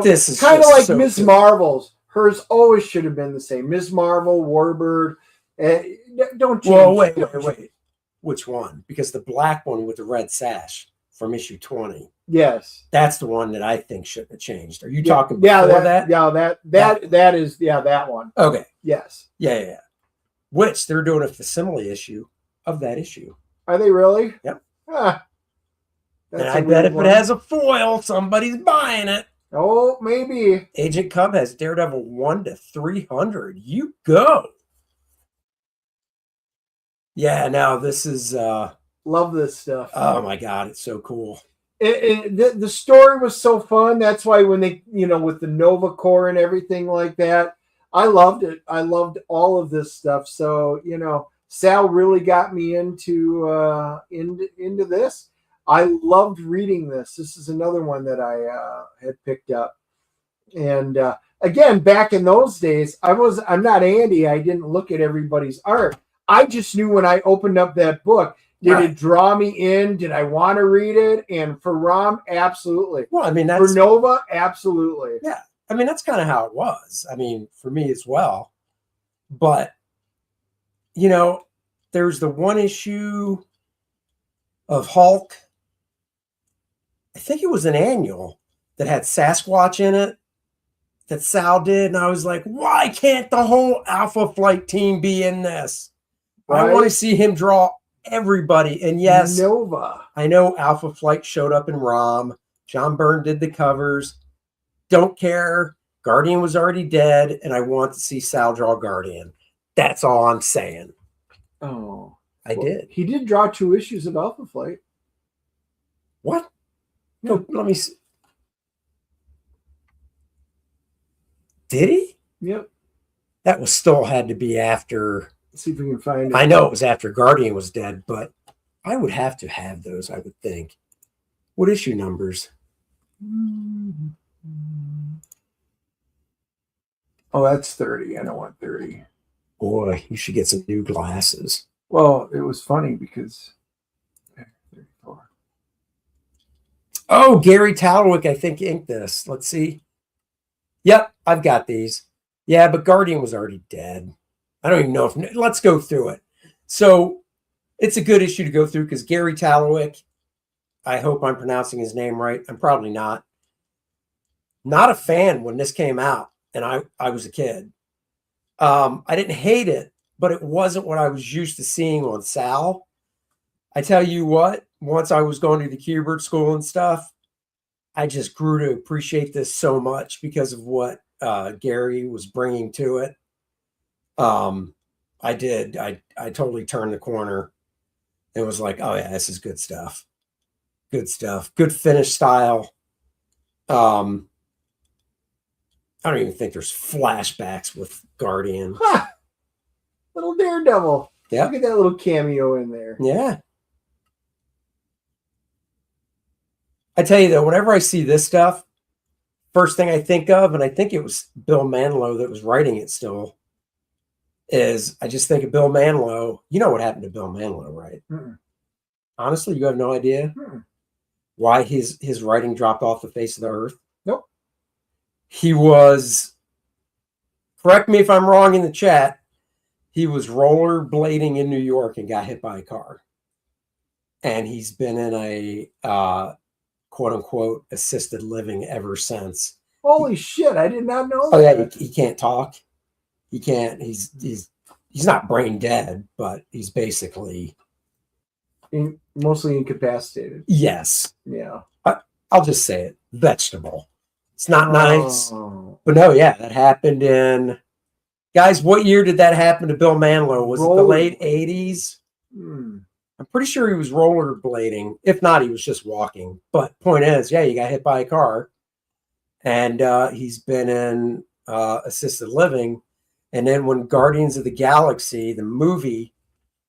Speaker 2: This is
Speaker 3: kind of like
Speaker 2: so
Speaker 3: Ms.
Speaker 2: good.
Speaker 3: Marvel's. Hers always should have been the same. Ms. Marvel, Warbird. Don't change.
Speaker 2: Well, wait. Which one? Because the black one with the red sash from issue 20.
Speaker 3: Yes,
Speaker 2: that's the one that I think shouldn't have changed. Are you talking before that?
Speaker 3: Yeah, that is that one.
Speaker 2: Okay.
Speaker 3: Yes.
Speaker 2: Yeah. Which they're doing a facsimile issue of that issue.
Speaker 3: Are they really?
Speaker 2: Yep.
Speaker 3: And
Speaker 2: I bet if it has a foil, somebody's buying it.
Speaker 3: Oh, maybe.
Speaker 2: Agent Cub has Daredevil 1 to 300. You go. Yeah, now this is
Speaker 3: love this stuff.
Speaker 2: Oh my god, it's so cool.
Speaker 3: The story was so fun. That's why when they, with the Nova Corps and everything like that, I loved it. I loved all of this stuff. So, Sal really got me into this. I loved reading this. This is another one that I had picked up. And again, back in those days, I'm not Andy. I didn't look at everybody's art. I just knew when I opened up that book, did it draw me in? Did I want to read it? And for Rom, absolutely.
Speaker 2: Well, I mean,
Speaker 3: for Nova, absolutely.
Speaker 2: Yeah. I mean, that's kind of how it was. I mean, for me as well. But, there's the one issue of Hulk. I think it was an annual that had Sasquatch in it that Sal did. And I was like, why can't the whole Alpha Flight team be in this? Right? I want to see him draw everybody. And yes,
Speaker 3: Nova.
Speaker 2: I know Alpha Flight showed up in ROM. John Byrne did the covers. Don't care. Guardian was already dead, and I want to see Sal draw Guardian. That's all I'm saying.
Speaker 3: Oh,
Speaker 2: I did.
Speaker 3: He did draw 2 issues of Alpha Flight.
Speaker 2: What? No, let me see. Did he?
Speaker 3: Yep.
Speaker 2: That was still had to be after.
Speaker 3: Let's see if we can find it.
Speaker 2: I know it was after Guardian was dead, but I would have to have those, I would think. What issue numbers?
Speaker 3: Oh, that's 30. I don't want 30.
Speaker 2: Boy, you should get some new glasses.
Speaker 3: Well, it was funny because 34.
Speaker 2: Oh, Gary Talwick, I think, inked this. Let's see. Yep, I've got these. Yeah, but Guardian was already dead. I don't even know if... Let's go through it. So it's a good issue to go through because Gary Talwick, I hope I'm pronouncing his name right. I'm probably not. Not a fan when this came out, and I was a kid. I didn't hate it, but it wasn't what I was used to seeing on Sal. I tell you what, once I was going to the Q*bert school and stuff, I just grew to appreciate this so much because of what Gary was bringing to it. I did. I totally turned the corner. It was like, oh yeah, this is good stuff. Good stuff. Good finish style. I don't even think there's flashbacks with Guardian.
Speaker 3: Ha! Little Daredevil.
Speaker 2: Yeah.
Speaker 3: Look at that little cameo in there.
Speaker 2: Yeah. I tell you though, whenever I see this stuff, first thing I think of, and I think it was Bill Manilow that was writing it still, is I just think of Bill Manilow. You know what happened to Bill Manilow, right?
Speaker 3: Mm-mm.
Speaker 2: Honestly, you have no idea why his writing dropped off the face of the earth?
Speaker 3: Nope.
Speaker 2: He was, correct me if I'm wrong in the chat, he was rollerblading in New York and got hit by a car. And he's been in a quote unquote assisted living ever since.
Speaker 3: Holy shit, I did not know
Speaker 2: Oh
Speaker 3: that.
Speaker 2: yeah, he can't talk. He can't, he's not brain dead, but he's basically
Speaker 3: Mostly incapacitated.
Speaker 2: yes.
Speaker 3: Yeah.
Speaker 2: I'll just say it. Vegetable. It's not nice.
Speaker 3: Oh.
Speaker 2: But no, yeah, that happened in, guys, what year did that happen to Bill Manilow? Was it the late 80s? I'm pretty sure he was rollerblading. If not, he was just walking. But point is, yeah, he got hit by a car. And he's been in assisted living. And then when Guardians of the Galaxy, the movie,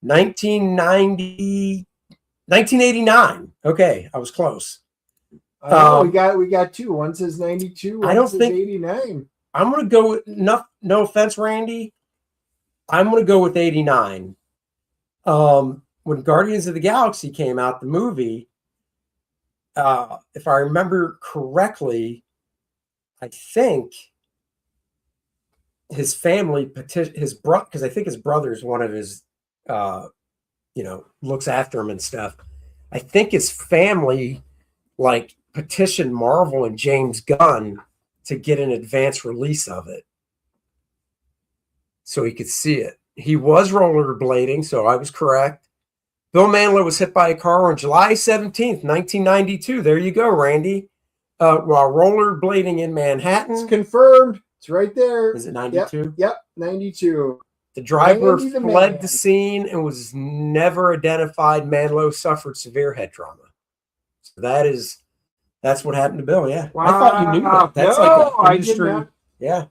Speaker 2: 1989. Okay, I was close.
Speaker 3: We got two. One says 92. One
Speaker 2: I don't
Speaker 3: says
Speaker 2: think
Speaker 3: 89.
Speaker 2: I'm going to go with, no offense, Randy. I'm going to go with 89. When Guardians of the Galaxy came out, the movie, if I remember correctly, I think his family petitioned his brother, because I think his brother is one of his, looks after him and stuff. I think his family petitioned Marvel and James Gunn to get an advance release of it so he could see it. He was rollerblading, so I was correct. Bill Manilow was hit by a car on July 17th, 1992. There you go, Randy. While rollerblading in Manhattan.
Speaker 3: It's confirmed. It's right there.
Speaker 2: Is it 92?
Speaker 3: Yep, 92.
Speaker 2: The driver
Speaker 3: Randy the
Speaker 2: fled
Speaker 3: Man.
Speaker 2: the scene and was never identified. Manilow suffered severe head trauma. So that's what happened to Bill. Yeah,
Speaker 3: Wow.
Speaker 2: I thought you knew that. That's
Speaker 3: I did
Speaker 2: industry.
Speaker 3: not.
Speaker 2: Yeah,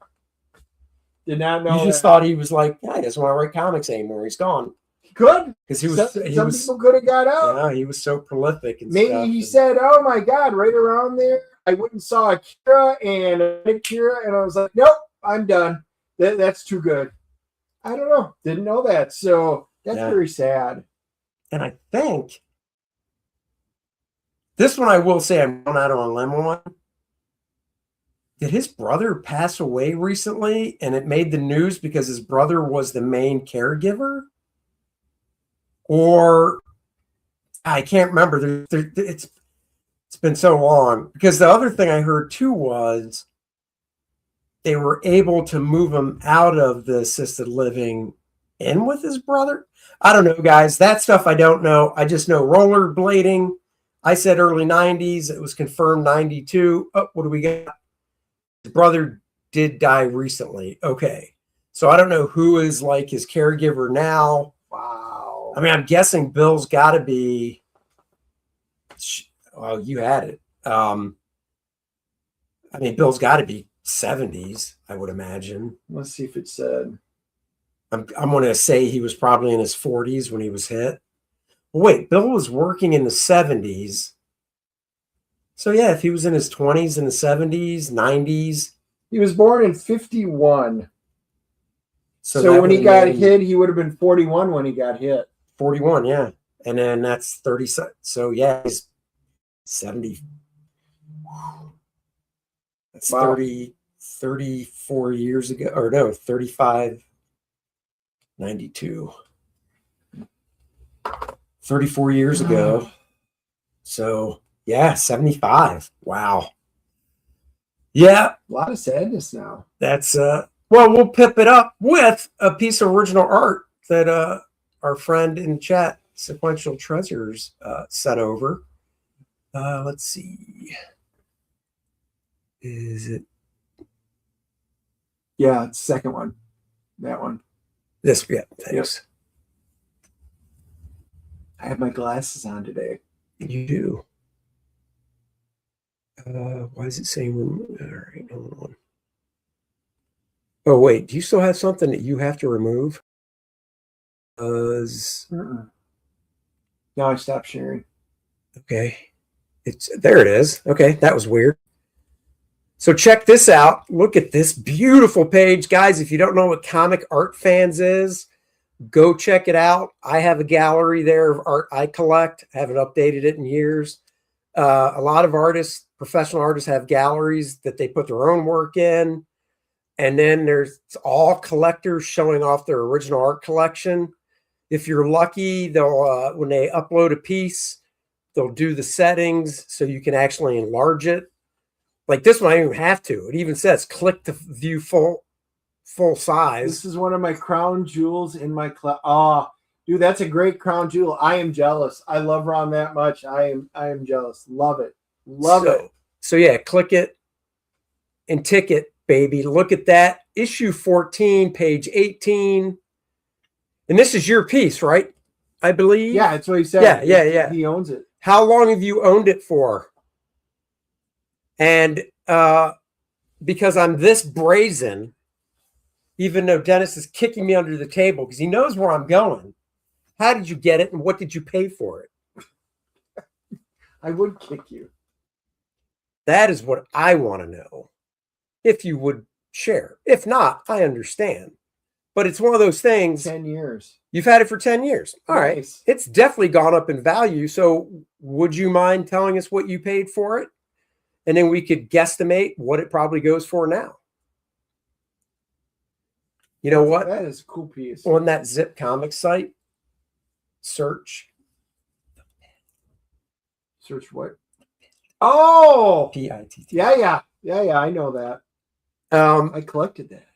Speaker 3: Did not know.
Speaker 2: you just thought he was like, yeah, he doesn't want to write comics anymore. He's gone
Speaker 3: Good.
Speaker 2: because he was.
Speaker 3: Some
Speaker 2: he was.
Speaker 3: people could have got out.
Speaker 2: Yeah, he was so prolific. And
Speaker 3: Maybe
Speaker 2: stuff.
Speaker 3: he said, "Oh my God!" Right around there, I went and saw Akira and Akira, and I was like, "Nope, I'm done. That's too good." I don't know. Didn't know that. So that's very sad.
Speaker 2: And I think this one, I will say, I'm going out on a limb on. Did his brother pass away recently and it made the news because his brother was the main caregiver? Or I can't remember. It's been so long. Because the other thing I heard too was they were able to move him out of the assisted living in with his brother. I don't know, guys. That stuff I don't know. I just know rollerblading. I said early 90s. It was confirmed 92. Oh, what do we got? His brother did die recently. Okay. So I don't know who is his caregiver now.
Speaker 3: Wow.
Speaker 2: I mean, I'm guessing Bill's got to be. Well, you had it. Bill's got to be 70s, I would imagine.
Speaker 3: Let's see if it said.
Speaker 2: I'm going to say he was probably in his 40s when he was hit. Well, wait, Bill was working in the 70s. So yeah, if he was in his 20s and the 70s, 90s.
Speaker 3: He was born in 51.
Speaker 2: So
Speaker 3: So
Speaker 2: that
Speaker 3: when he
Speaker 2: would've
Speaker 3: got
Speaker 2: made him
Speaker 3: hit, he would have been 41 when he got hit.
Speaker 2: 41, yeah. And then that's 30. So yeah, he's 70. That's
Speaker 3: Wow.
Speaker 2: 34 years ago. Or no, 35, 92. 34 years ago. So yeah, 75. Wow. Yeah,
Speaker 3: A lot of sadness now.
Speaker 2: that's well, we'll pip it up with a piece of original art that our friend in chat, Sequential Treasures, sent over. Let's see. Is it
Speaker 3: Yeah, it's the second one. That one.
Speaker 2: this? Yeah, thanks.
Speaker 3: I have my glasses on today.
Speaker 2: You do. Why is it saying remove? All right, hold on. Oh, wait, do you still have something that you have to remove?
Speaker 3: No, I stopped sharing.
Speaker 2: Okay. There it is. Okay, that was weird. So check this out. Look at this beautiful page. Guys, if you don't know what Comic Art Fans is, go check it out. I have a gallery there of art I collect. I haven't updated it in years. A lot of artists, professional artists, have galleries that they put their own work in. And then there's all collectors showing off their original art collection. If you're lucky, they'll when they upload a piece, they'll do the settings so you can actually enlarge it. Like this one, I don't even have to. It even says click to view full size.
Speaker 3: This is one of my crown jewels in my oh, dude, that's a great crown jewel. I am jealous. I love Ron that much. I am jealous. Love it. Love it.
Speaker 2: So yeah, click it and tick it, baby. Look at that. Issue 14, page 18. And this is your piece, right? I believe.
Speaker 3: Yeah, that's what he said.
Speaker 2: Yeah.
Speaker 3: He owns it.
Speaker 2: How long have you owned it for? And because I'm this brazen, even though Dennis is kicking me under the table because he knows where I'm going. How did you get it and what did you pay for it?
Speaker 3: I would kick you.
Speaker 2: That is what I want to know. If you would share. If not, I understand. But it's one of those things.
Speaker 3: 10 years.
Speaker 2: You've had it for 10 years. All
Speaker 3: Nice.
Speaker 2: right. It's definitely gone up in value. So would you mind telling us what you paid for it? And then we could guesstimate what it probably goes for now. You know what?
Speaker 3: That is a cool piece.
Speaker 2: On that Zip Comics site, search.
Speaker 3: Search what? Oh!
Speaker 2: PITT.
Speaker 3: Yeah. I know that. I collected that.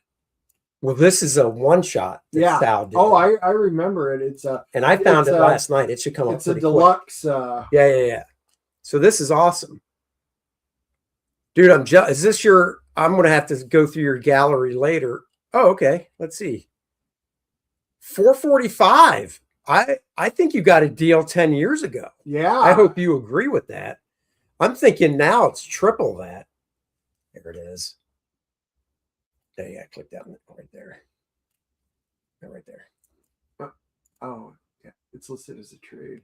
Speaker 2: Well, this is a one-shot that
Speaker 3: Yeah.
Speaker 2: Sal did.
Speaker 3: Oh, I remember it. It's a.
Speaker 2: And I found it last night. It should come up
Speaker 3: It's a
Speaker 2: pretty quick.
Speaker 3: deluxe.
Speaker 2: Yeah. So this is awesome. Dude, I'm just, is this your, I'm going to have to go through your gallery later. Oh, okay. Let's see. $445. I think you got a deal 10 years ago.
Speaker 3: Yeah.
Speaker 2: I hope you agree with that. I'm thinking now it's triple that. There it is. There, yeah, click that one right there. Right there.
Speaker 3: Oh, yeah. It's listed as a trade.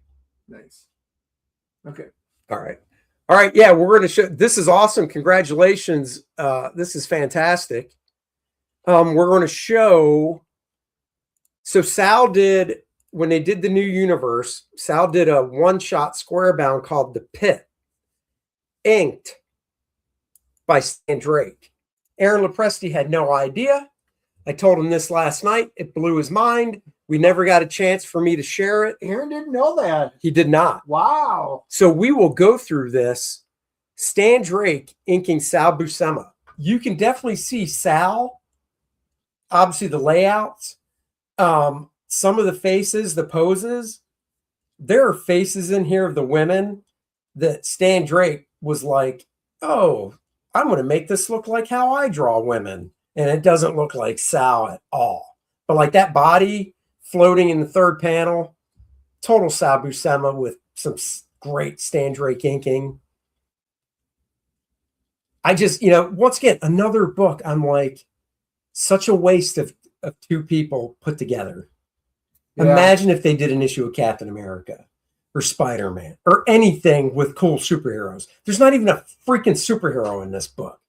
Speaker 3: Nice. Okay.
Speaker 2: All right. Yeah, we're going to show. This is awesome. Congratulations. This is fantastic. We're going to show. So Sal did, when they did the new universe, Sal did a one-shot square bound called The Pit, inked by Stan Drake. Aaron Lopresti had no idea. I told him this last night. It blew his mind. We never got a chance for me to share it.
Speaker 3: Aaron didn't know that.
Speaker 2: He did not.
Speaker 3: Wow.
Speaker 2: So we will go through this. Stan Drake inking Sal Buscema. You can definitely see Sal, obviously the layouts, some of the faces, the poses. There are faces in here of the women that Stan Drake was like, oh, I'm going to make this look like how I draw women. And it doesn't look like Sal at all. But like that body floating in the third panel, total Sal Buscema with some great Stan Drake inking. I just, once again, another book. I'm like, such a waste of two people put together. Yeah. Imagine if they did an issue of Captain America. or Spider-Man or anything with cool superheroes. There's not even a freaking superhero in this book.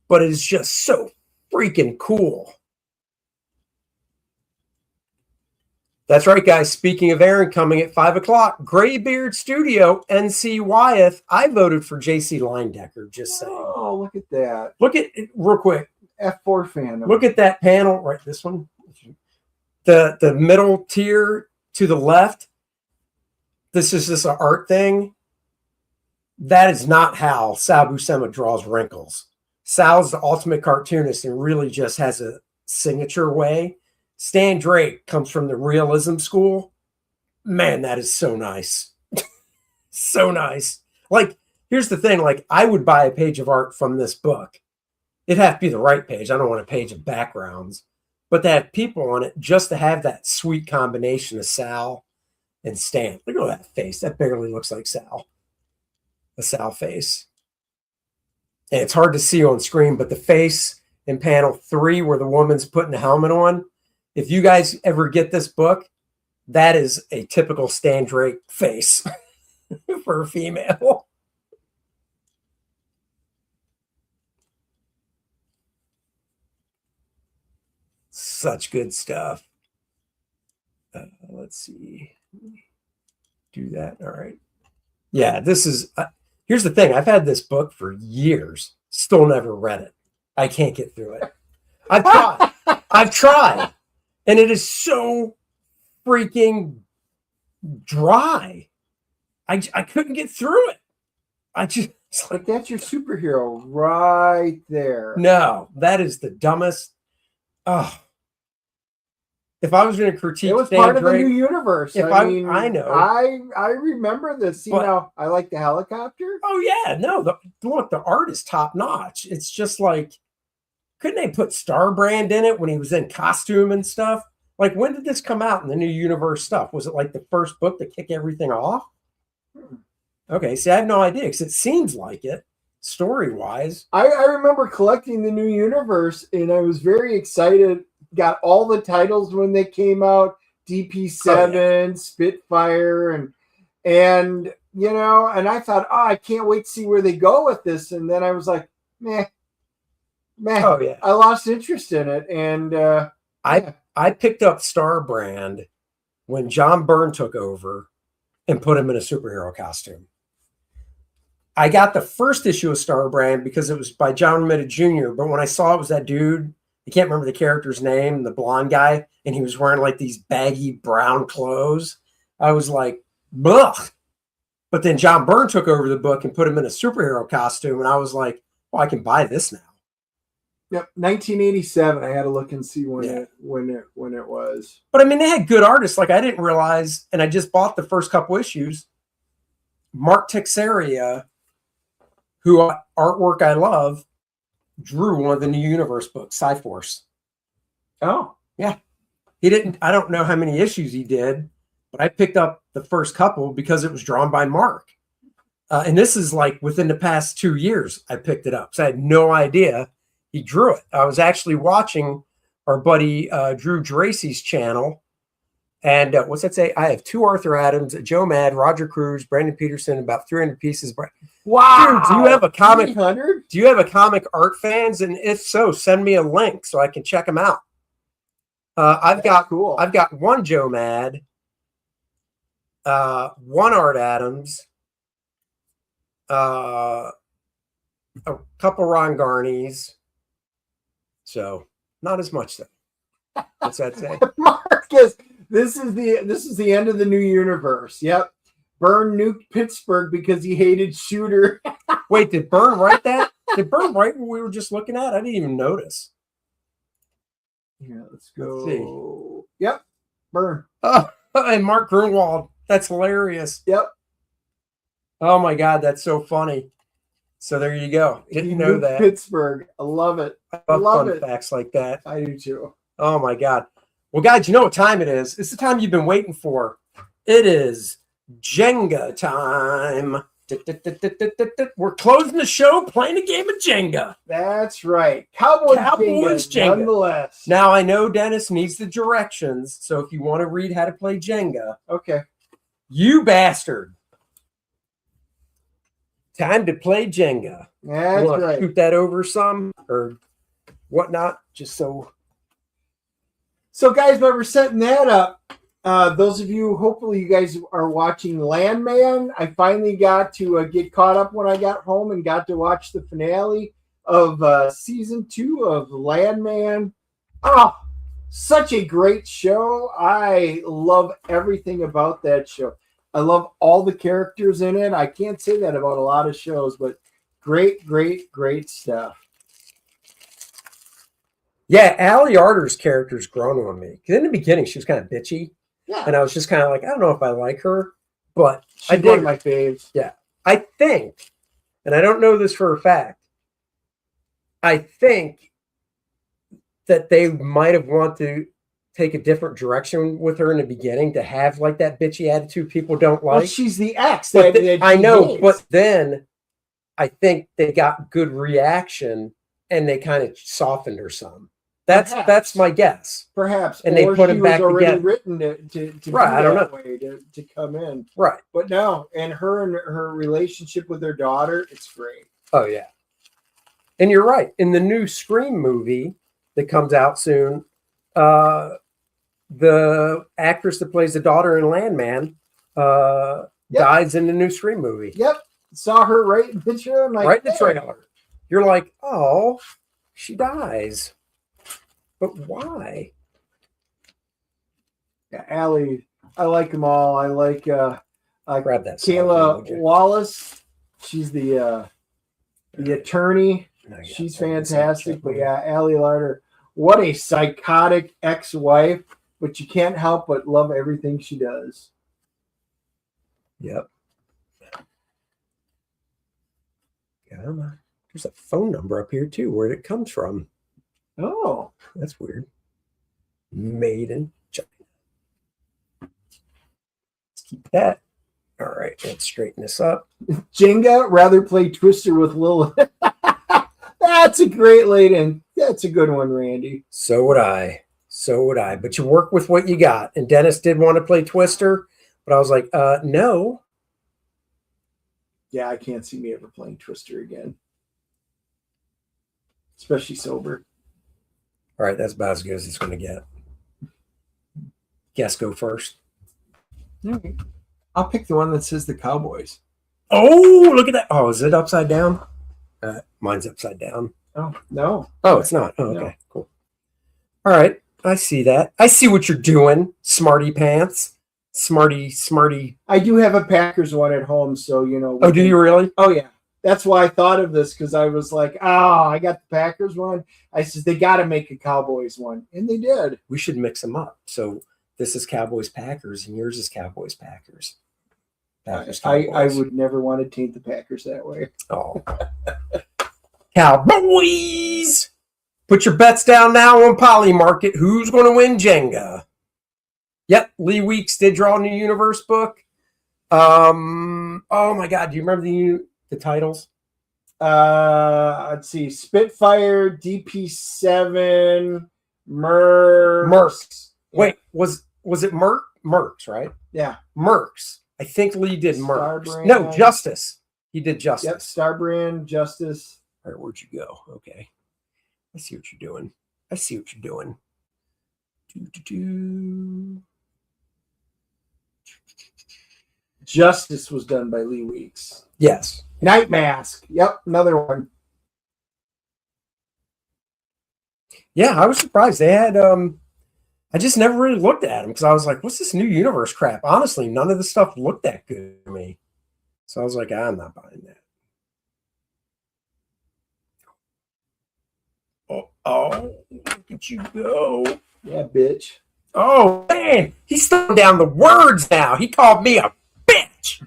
Speaker 2: But it is just so freaking cool. That's right, guys. Speaking of Aaron, coming at 5 o'clock, Graybeard Studio, NC Wyeth. I voted for JC Linedecker, just saying.
Speaker 3: Oh, look at that.
Speaker 2: Look at it real quick.
Speaker 3: F4 fandom.
Speaker 2: Look at that panel, right? This one. The middle tier to the left. This is just an art thing. That is not how Sal Buscema draws wrinkles. Sal's the ultimate cartoonist and really just has a signature way. Stan Drake comes from the realism school. Man, that is so nice. So nice. Like, here's the thing. Like, I would buy a page of art from this book. It'd have to be the right page. I don't want a page of backgrounds. But to have people on it, just to have that sweet combination of Sal and Stan. Look at that face. That barely looks like Sal. A Sal face. And it's hard to see on screen, but the face in panel 3 where the woman's putting the helmet on, if you guys ever get this book, that is a typical Stan Drake face for a female. Such good stuff. Let's see. Do that. All right. Yeah, this is... here's the thing. I've had this book for years. Still never read it. I can't get through it. I've tried. I've tried. And it is so freaking dry. I couldn't get through it. I just...
Speaker 3: Like, that's your superhero right there.
Speaker 2: No, that is the dumbest... Oh. If I was going to critique,
Speaker 3: it was
Speaker 2: Stan
Speaker 3: part of
Speaker 2: Drake,
Speaker 3: the new universe.
Speaker 2: I know.
Speaker 3: I remember this. You know, I like the helicopter.
Speaker 2: Oh yeah, no. Look, the art is top notch. It's just like, couldn't they put Starbrand in it when he was in costume and stuff? Like, when did this come out in the new universe stuff? Was it like the first book to kick everything off? Okay, see, I have no idea because it seems like it, story-wise.
Speaker 3: I remember collecting the new universe, and I was very excited. Got all the titles when they came out, DP7, Spitfire, and you know, and I thought, oh, I can't wait to see where they go with this. And then I was like, meh. Oh yeah, I lost interest in it. And
Speaker 2: I picked up Starbrand when John Byrne took over and put him in a superhero costume. I got the first issue of Starbrand because it was by John Romita Jr., but when I saw it was that dude, I can't remember the character's name, the blonde guy, and he was wearing like these baggy brown clothes. I was like, blech. But then John Byrne took over the book and put him in a superhero costume, and I was like, well, I can buy this now.
Speaker 3: Yep, 1987. I had to look and see when it was.
Speaker 2: But I mean, they had good artists. Like, I didn't realize, and I just bought the first couple issues. Mark Texeira, who artwork I love, drew one of the new universe books, Cyforce.
Speaker 3: Oh,
Speaker 2: yeah. He didn't, I don't know how many issues he did, but I picked up the first couple because it was drawn by Mark. And this is like within the past 2 years, I picked it up. So I had no idea he drew it. I was actually watching our buddy Drew Geraci's channel. And what's that say? I have 2 Arthur Adams, Joe Mad, Roger Cruz, Brandon Peterson, about 300 pieces.
Speaker 3: Wow!
Speaker 2: Dude, do you have a comic?
Speaker 3: 300?
Speaker 2: Do you have a comic art fans? And if so, send me a link so I can check them out. I've got 1 Joe Mad, 1 Art Adams, a couple Ron Garnies. So not as much though. What's that say?
Speaker 3: Marcus, this is the end of the new universe. Yep. Byrne nuked Pittsburgh because he hated Shooter.
Speaker 2: Wait, did Byrne write that? Did Byrne write what we were just looking at? I didn't even notice.
Speaker 3: Yeah, let's go. See. Yep. Byrne.
Speaker 2: Oh, and Mark Grunwald. That's hilarious.
Speaker 3: Yep.
Speaker 2: Oh my God, that's so funny. So there you go. Didn't know that.
Speaker 3: Pittsburgh. I love it.
Speaker 2: I love fun facts like that.
Speaker 3: I do too.
Speaker 2: Oh my God. Well, guys, you know what time it is? It's the time you've been waiting for. It is Jenga time. We're closing the show playing a game of Jenga.
Speaker 3: That's right. Cowboys Jenga. Nonetheless.
Speaker 2: Now, I know Dennis needs the directions. So if you want to read how to play Jenga,
Speaker 3: okay,
Speaker 2: You bastard. Time to play Jenga.
Speaker 3: That's right.
Speaker 2: Shoot that over some or whatnot, just so.
Speaker 3: So, guys, while we're setting that up, those of you, hopefully you guys are watching Landman. I finally got to get caught up when I got home and got to watch the finale of season 2 of Landman. Oh, such a great show. I love everything about that show. I love all the characters in it. I can't say that about a lot of shows, but great, great, great stuff.
Speaker 2: Yeah, Allie Arter's character's grown on me. Because in the beginning, she was kind of bitchy.
Speaker 3: Yeah.
Speaker 2: And I was just kind of like, I don't know if I like her, but
Speaker 3: She's one of my faves.
Speaker 2: Yeah. I think, and I don't know this for a fact, I think that they might have wanted to take a different direction with her in the beginning to have like that bitchy attitude people don't like.
Speaker 3: Well, she's the ex.
Speaker 2: But I know, but then I think they got good reaction and they kind of softened her some. That's my guess.
Speaker 3: Perhaps.
Speaker 2: And they put him back together.
Speaker 3: Written to
Speaker 2: right, I don't know.
Speaker 3: Way to come in.
Speaker 2: Right.
Speaker 3: But no, and her relationship with her daughter, it's great.
Speaker 2: Oh, yeah. And you're right. In the new Scream movie that comes out soon, the actress that plays the daughter in Landman dies in the new Scream movie.
Speaker 3: Yep. Saw her right in the trailer. Like,
Speaker 2: right in the trailer. You're like, oh, she dies. But why?
Speaker 3: Yeah, Allie, I like them all. I like
Speaker 2: grab that
Speaker 3: Kayla Wallace. She's the attorney. She's fantastic. But yeah, Allie Larder, what a psychotic ex-wife, but you can't help but love everything she does.
Speaker 2: Yep. There's a phone number up here too, where it comes from.
Speaker 3: Oh,
Speaker 2: that's weird. Made in China. Let's keep that. All right, let's straighten this up.
Speaker 3: Jenga, rather play Twister with Lilith. That's a great lady. That's a good one, Randy.
Speaker 2: So would I. So would I. But you work with what you got. And Dennis did want to play Twister, but I was like, no.
Speaker 3: Yeah, I can't see me ever playing Twister again. Especially sober.
Speaker 2: All right, that's about as good as it's going to get. Guess go first.
Speaker 3: Okay. I'll pick the one that says the Cowboys.
Speaker 2: Oh, look at that. Oh, is it upside down? Mine's upside down.
Speaker 3: Oh, no.
Speaker 2: Oh, it's not. Oh, okay,
Speaker 3: no.
Speaker 2: Cool. All right, I see that. I see what you're doing, smarty pants. Smarty.
Speaker 3: I do have a Packers one at home, so, you know.
Speaker 2: Oh, do you really?
Speaker 3: Oh, yeah. That's why I thought of this, because I was like, I got the Packers one. I said, they got to make a Cowboys one. And they did.
Speaker 2: We should mix them up. So this is Cowboys-Packers, and yours is Cowboys-Packers.
Speaker 3: I would never want to taint the Packers that way.
Speaker 2: Oh. Cowboys! Put your bets down now on Polymarket. Who's going to win Jenga? Yep, Lee Weeks did draw a new universe book. Oh, my God. Do you remember the titles?
Speaker 3: Let's see. Spitfire, DP7, Mercs.
Speaker 2: Wait, was it Mercs, right?
Speaker 3: Yeah.
Speaker 2: Mercs. I think Lee did Mercs.
Speaker 3: Starbrand.
Speaker 2: No, Justice. He did Justice.
Speaker 3: Yep, Starbrand, Justice.
Speaker 2: All right, where'd you go? Okay. I see what you're doing.
Speaker 3: Justice was done by Lee Weeks.
Speaker 2: Yes.
Speaker 3: Night Mask. Yep, another one.
Speaker 2: Yeah, I was surprised. They had I just never really looked at them because I was like, what's this new universe crap? Honestly, none of the stuff looked that good to me. So I was like, I'm not buying that. Oh, look at you go.
Speaker 3: Yeah, bitch.
Speaker 2: Oh, man. He's throwing down the words now. He called me a bitch.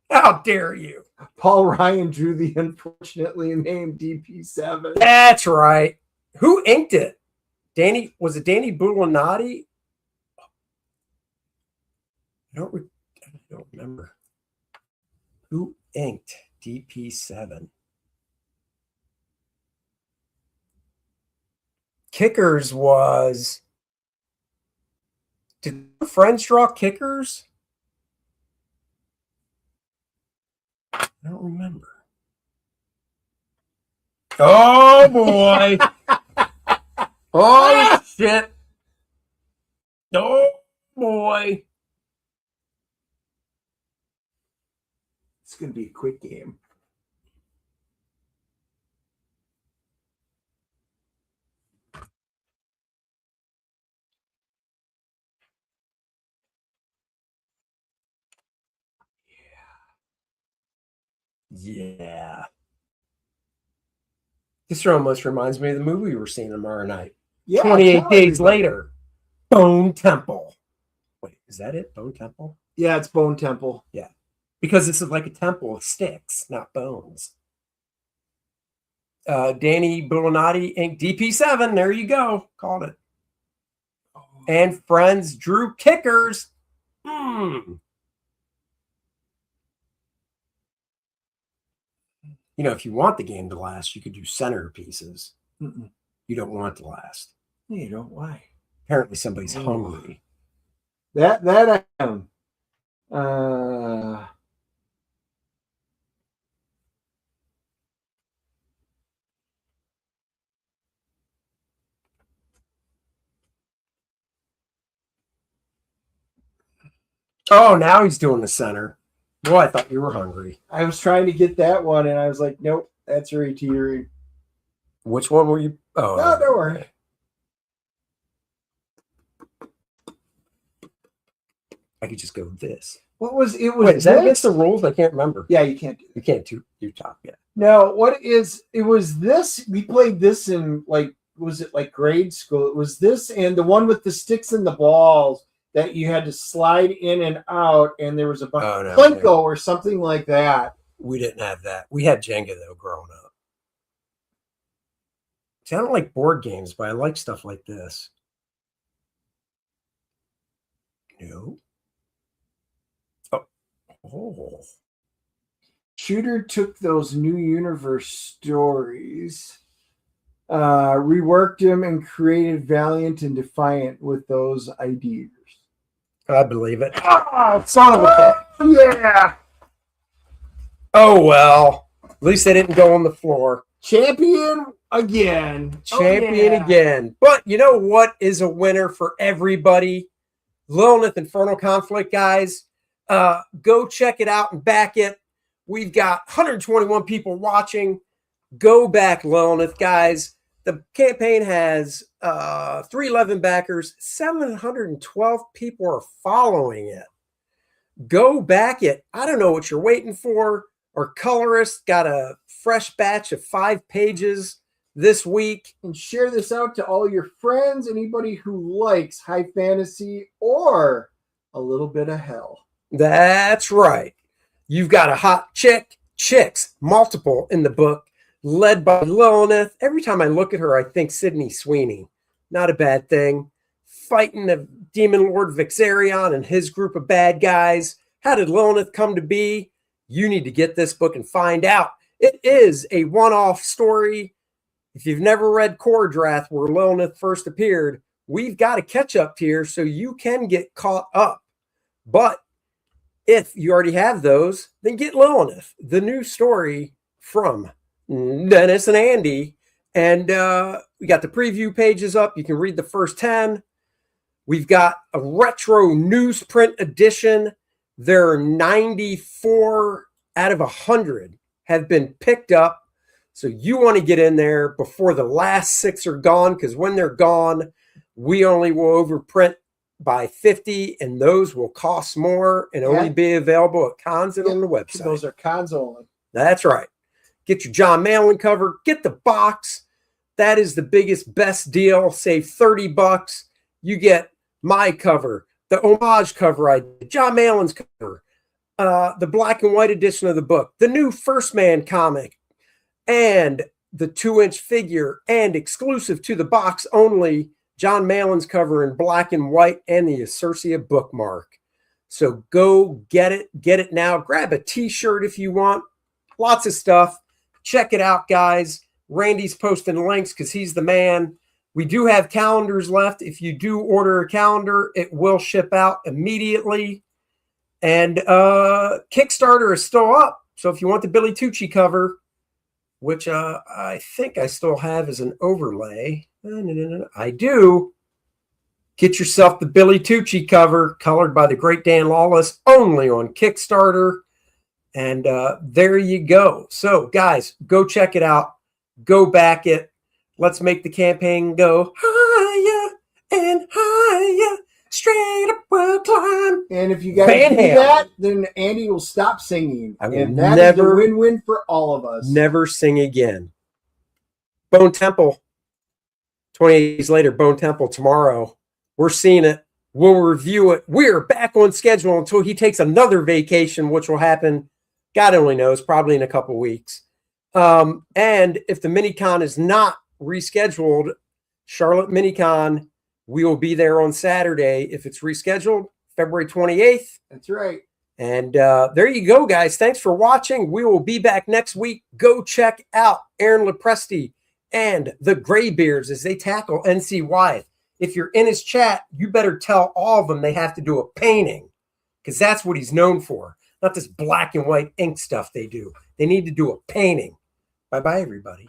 Speaker 2: How dare you?
Speaker 3: Paul Ryan drew the unfortunately named DP7.
Speaker 2: That's right. Who inked it? Was it Danny Bulanati? I don't remember. Who inked DP7? Kickers was Did the friends draw kickers? I don't remember. Oh boy. Oh shit. Oh boy.
Speaker 3: It's going to be a quick game.
Speaker 2: Yeah. This almost reminds me of the movie we're seeing tomorrow night.
Speaker 3: Yeah,
Speaker 2: 28 days later. Bone Temple. Wait, is that it? Bone Temple?
Speaker 3: Yeah, it's Bone Temple.
Speaker 2: Yeah. Because this is like a temple of sticks, not bones. Danny Bullinati Inc. DP7. There you go. Called it. And friends drew kickers. You know, if you want the game to last, you could do centerpieces. You don't want it to last.
Speaker 3: No, you don't. Why?
Speaker 2: Apparently somebody's hungry.
Speaker 3: That I am.
Speaker 2: Oh, now he's doing the center. Boy, I thought you were hungry.
Speaker 3: I was trying to get that one, and I was like, nope, that's Theory.
Speaker 2: Which one were you? Oh,
Speaker 3: no, don't worry.
Speaker 2: I could just go this.
Speaker 3: What was it? Was
Speaker 2: Wait, is that against the rules? I can't remember.
Speaker 3: Yeah, you can't do that.
Speaker 2: You can't do top yet.
Speaker 3: No, what is it? Was this? We played this in was it like grade school? It was this and the one with the sticks and the balls that you had to slide in and out, and there was a bunch of Plinko or something like that.
Speaker 2: We didn't have that. We had Jenga though growing up. See, I don't like board games, but I like stuff like this. No. Oh.
Speaker 3: Shooter took those new universe stories, reworked them, and created Valiant and Defiant with those ideas.
Speaker 2: I believe it. Oh, son of a
Speaker 3: bitch. Yeah.
Speaker 2: Oh, well. At least they didn't go on the floor.
Speaker 3: Champion again.
Speaker 2: Champion again. But you know what is a winner for everybody? Lilineth Infernal Conflict, guys. Go check it out and back it. We've got 121 people watching. Go back, Lilineth, guys. The campaign has 311 backers. 712 people are following it. Go back it. I don't know what you're waiting for. Our colorist got a fresh batch of 5 pages this week.
Speaker 3: And share this out to all your friends, anybody who likes high fantasy or a little bit of hell.
Speaker 2: That's right. You've got a hot chicks, multiple in the book, led by Lilineth. Every time I look at her, I think Sydney Sweeney. Not a bad thing. Fighting the Demon Lord Vixarion and his group of bad guys. How did Lilineth come to be? You need to get this book and find out. It is a one-off story. If you've never read Kordrath, where Lilineth first appeared, we've got a catch-up here so you can get caught up. But if you already have those, then get Lilineth, the new story from Dennis and Andy. And we got the preview pages up. You can read the first 10. We've got a retro newsprint edition. There are 94 out of 100 have been picked up. So you want to get in there before the last 6 are gone, because when they're gone, we only will overprint by 50, and those will cost more and only be available at cons and on the website.
Speaker 3: Those are cons only.
Speaker 2: That's right. Get your John Malin cover. Get the box. That is the biggest, best deal. Save $30. You get my cover, the homage cover I did, John Malin's cover, the black and white edition of the book, the new First Man comic, and the 2-inch figure, and exclusive to the box only, John Malin's cover in black and white, and the Acercia bookmark. So go get it now. Grab a t-shirt if you want. Lots of stuff. Check it out, guys. Randy's posting links because he's the man. We do have calendars left. If you do order a calendar, it will ship out immediately. And Kickstarter is still up. So if you want the Billy Tucci cover, which I think I still have as an overlay. I do. Get yourself the Billy Tucci cover, colored by the great Dan Lawless, only on Kickstarter. And there you go. So, guys, go check it out. Go back it. Let's make the campaign go higher and higher. Straight up we'll climb.
Speaker 3: And if you guys do that, then Andy will stop singing. And that is a win-win for all of us.
Speaker 2: Never sing again. Bone Temple. 28 days later, Bone Temple tomorrow. We're seeing it. We'll review it. We're back on schedule until he takes another vacation, which will happen, God only knows, probably in a couple weeks. And if the Minicon is not rescheduled, Charlotte Minicon, we will be there on Saturday. If it's rescheduled, February 28th.
Speaker 3: That's right.
Speaker 2: And there you go, guys. Thanks for watching. We will be back next week. Go check out Aaron Lepresti and the Graybeards as they tackle NC Wyeth. If you're in his chat, you better tell all of them they have to do a painting, because that's what he's known for. Not this black and white ink stuff they do. They need to do a painting. Bye-bye, everybody.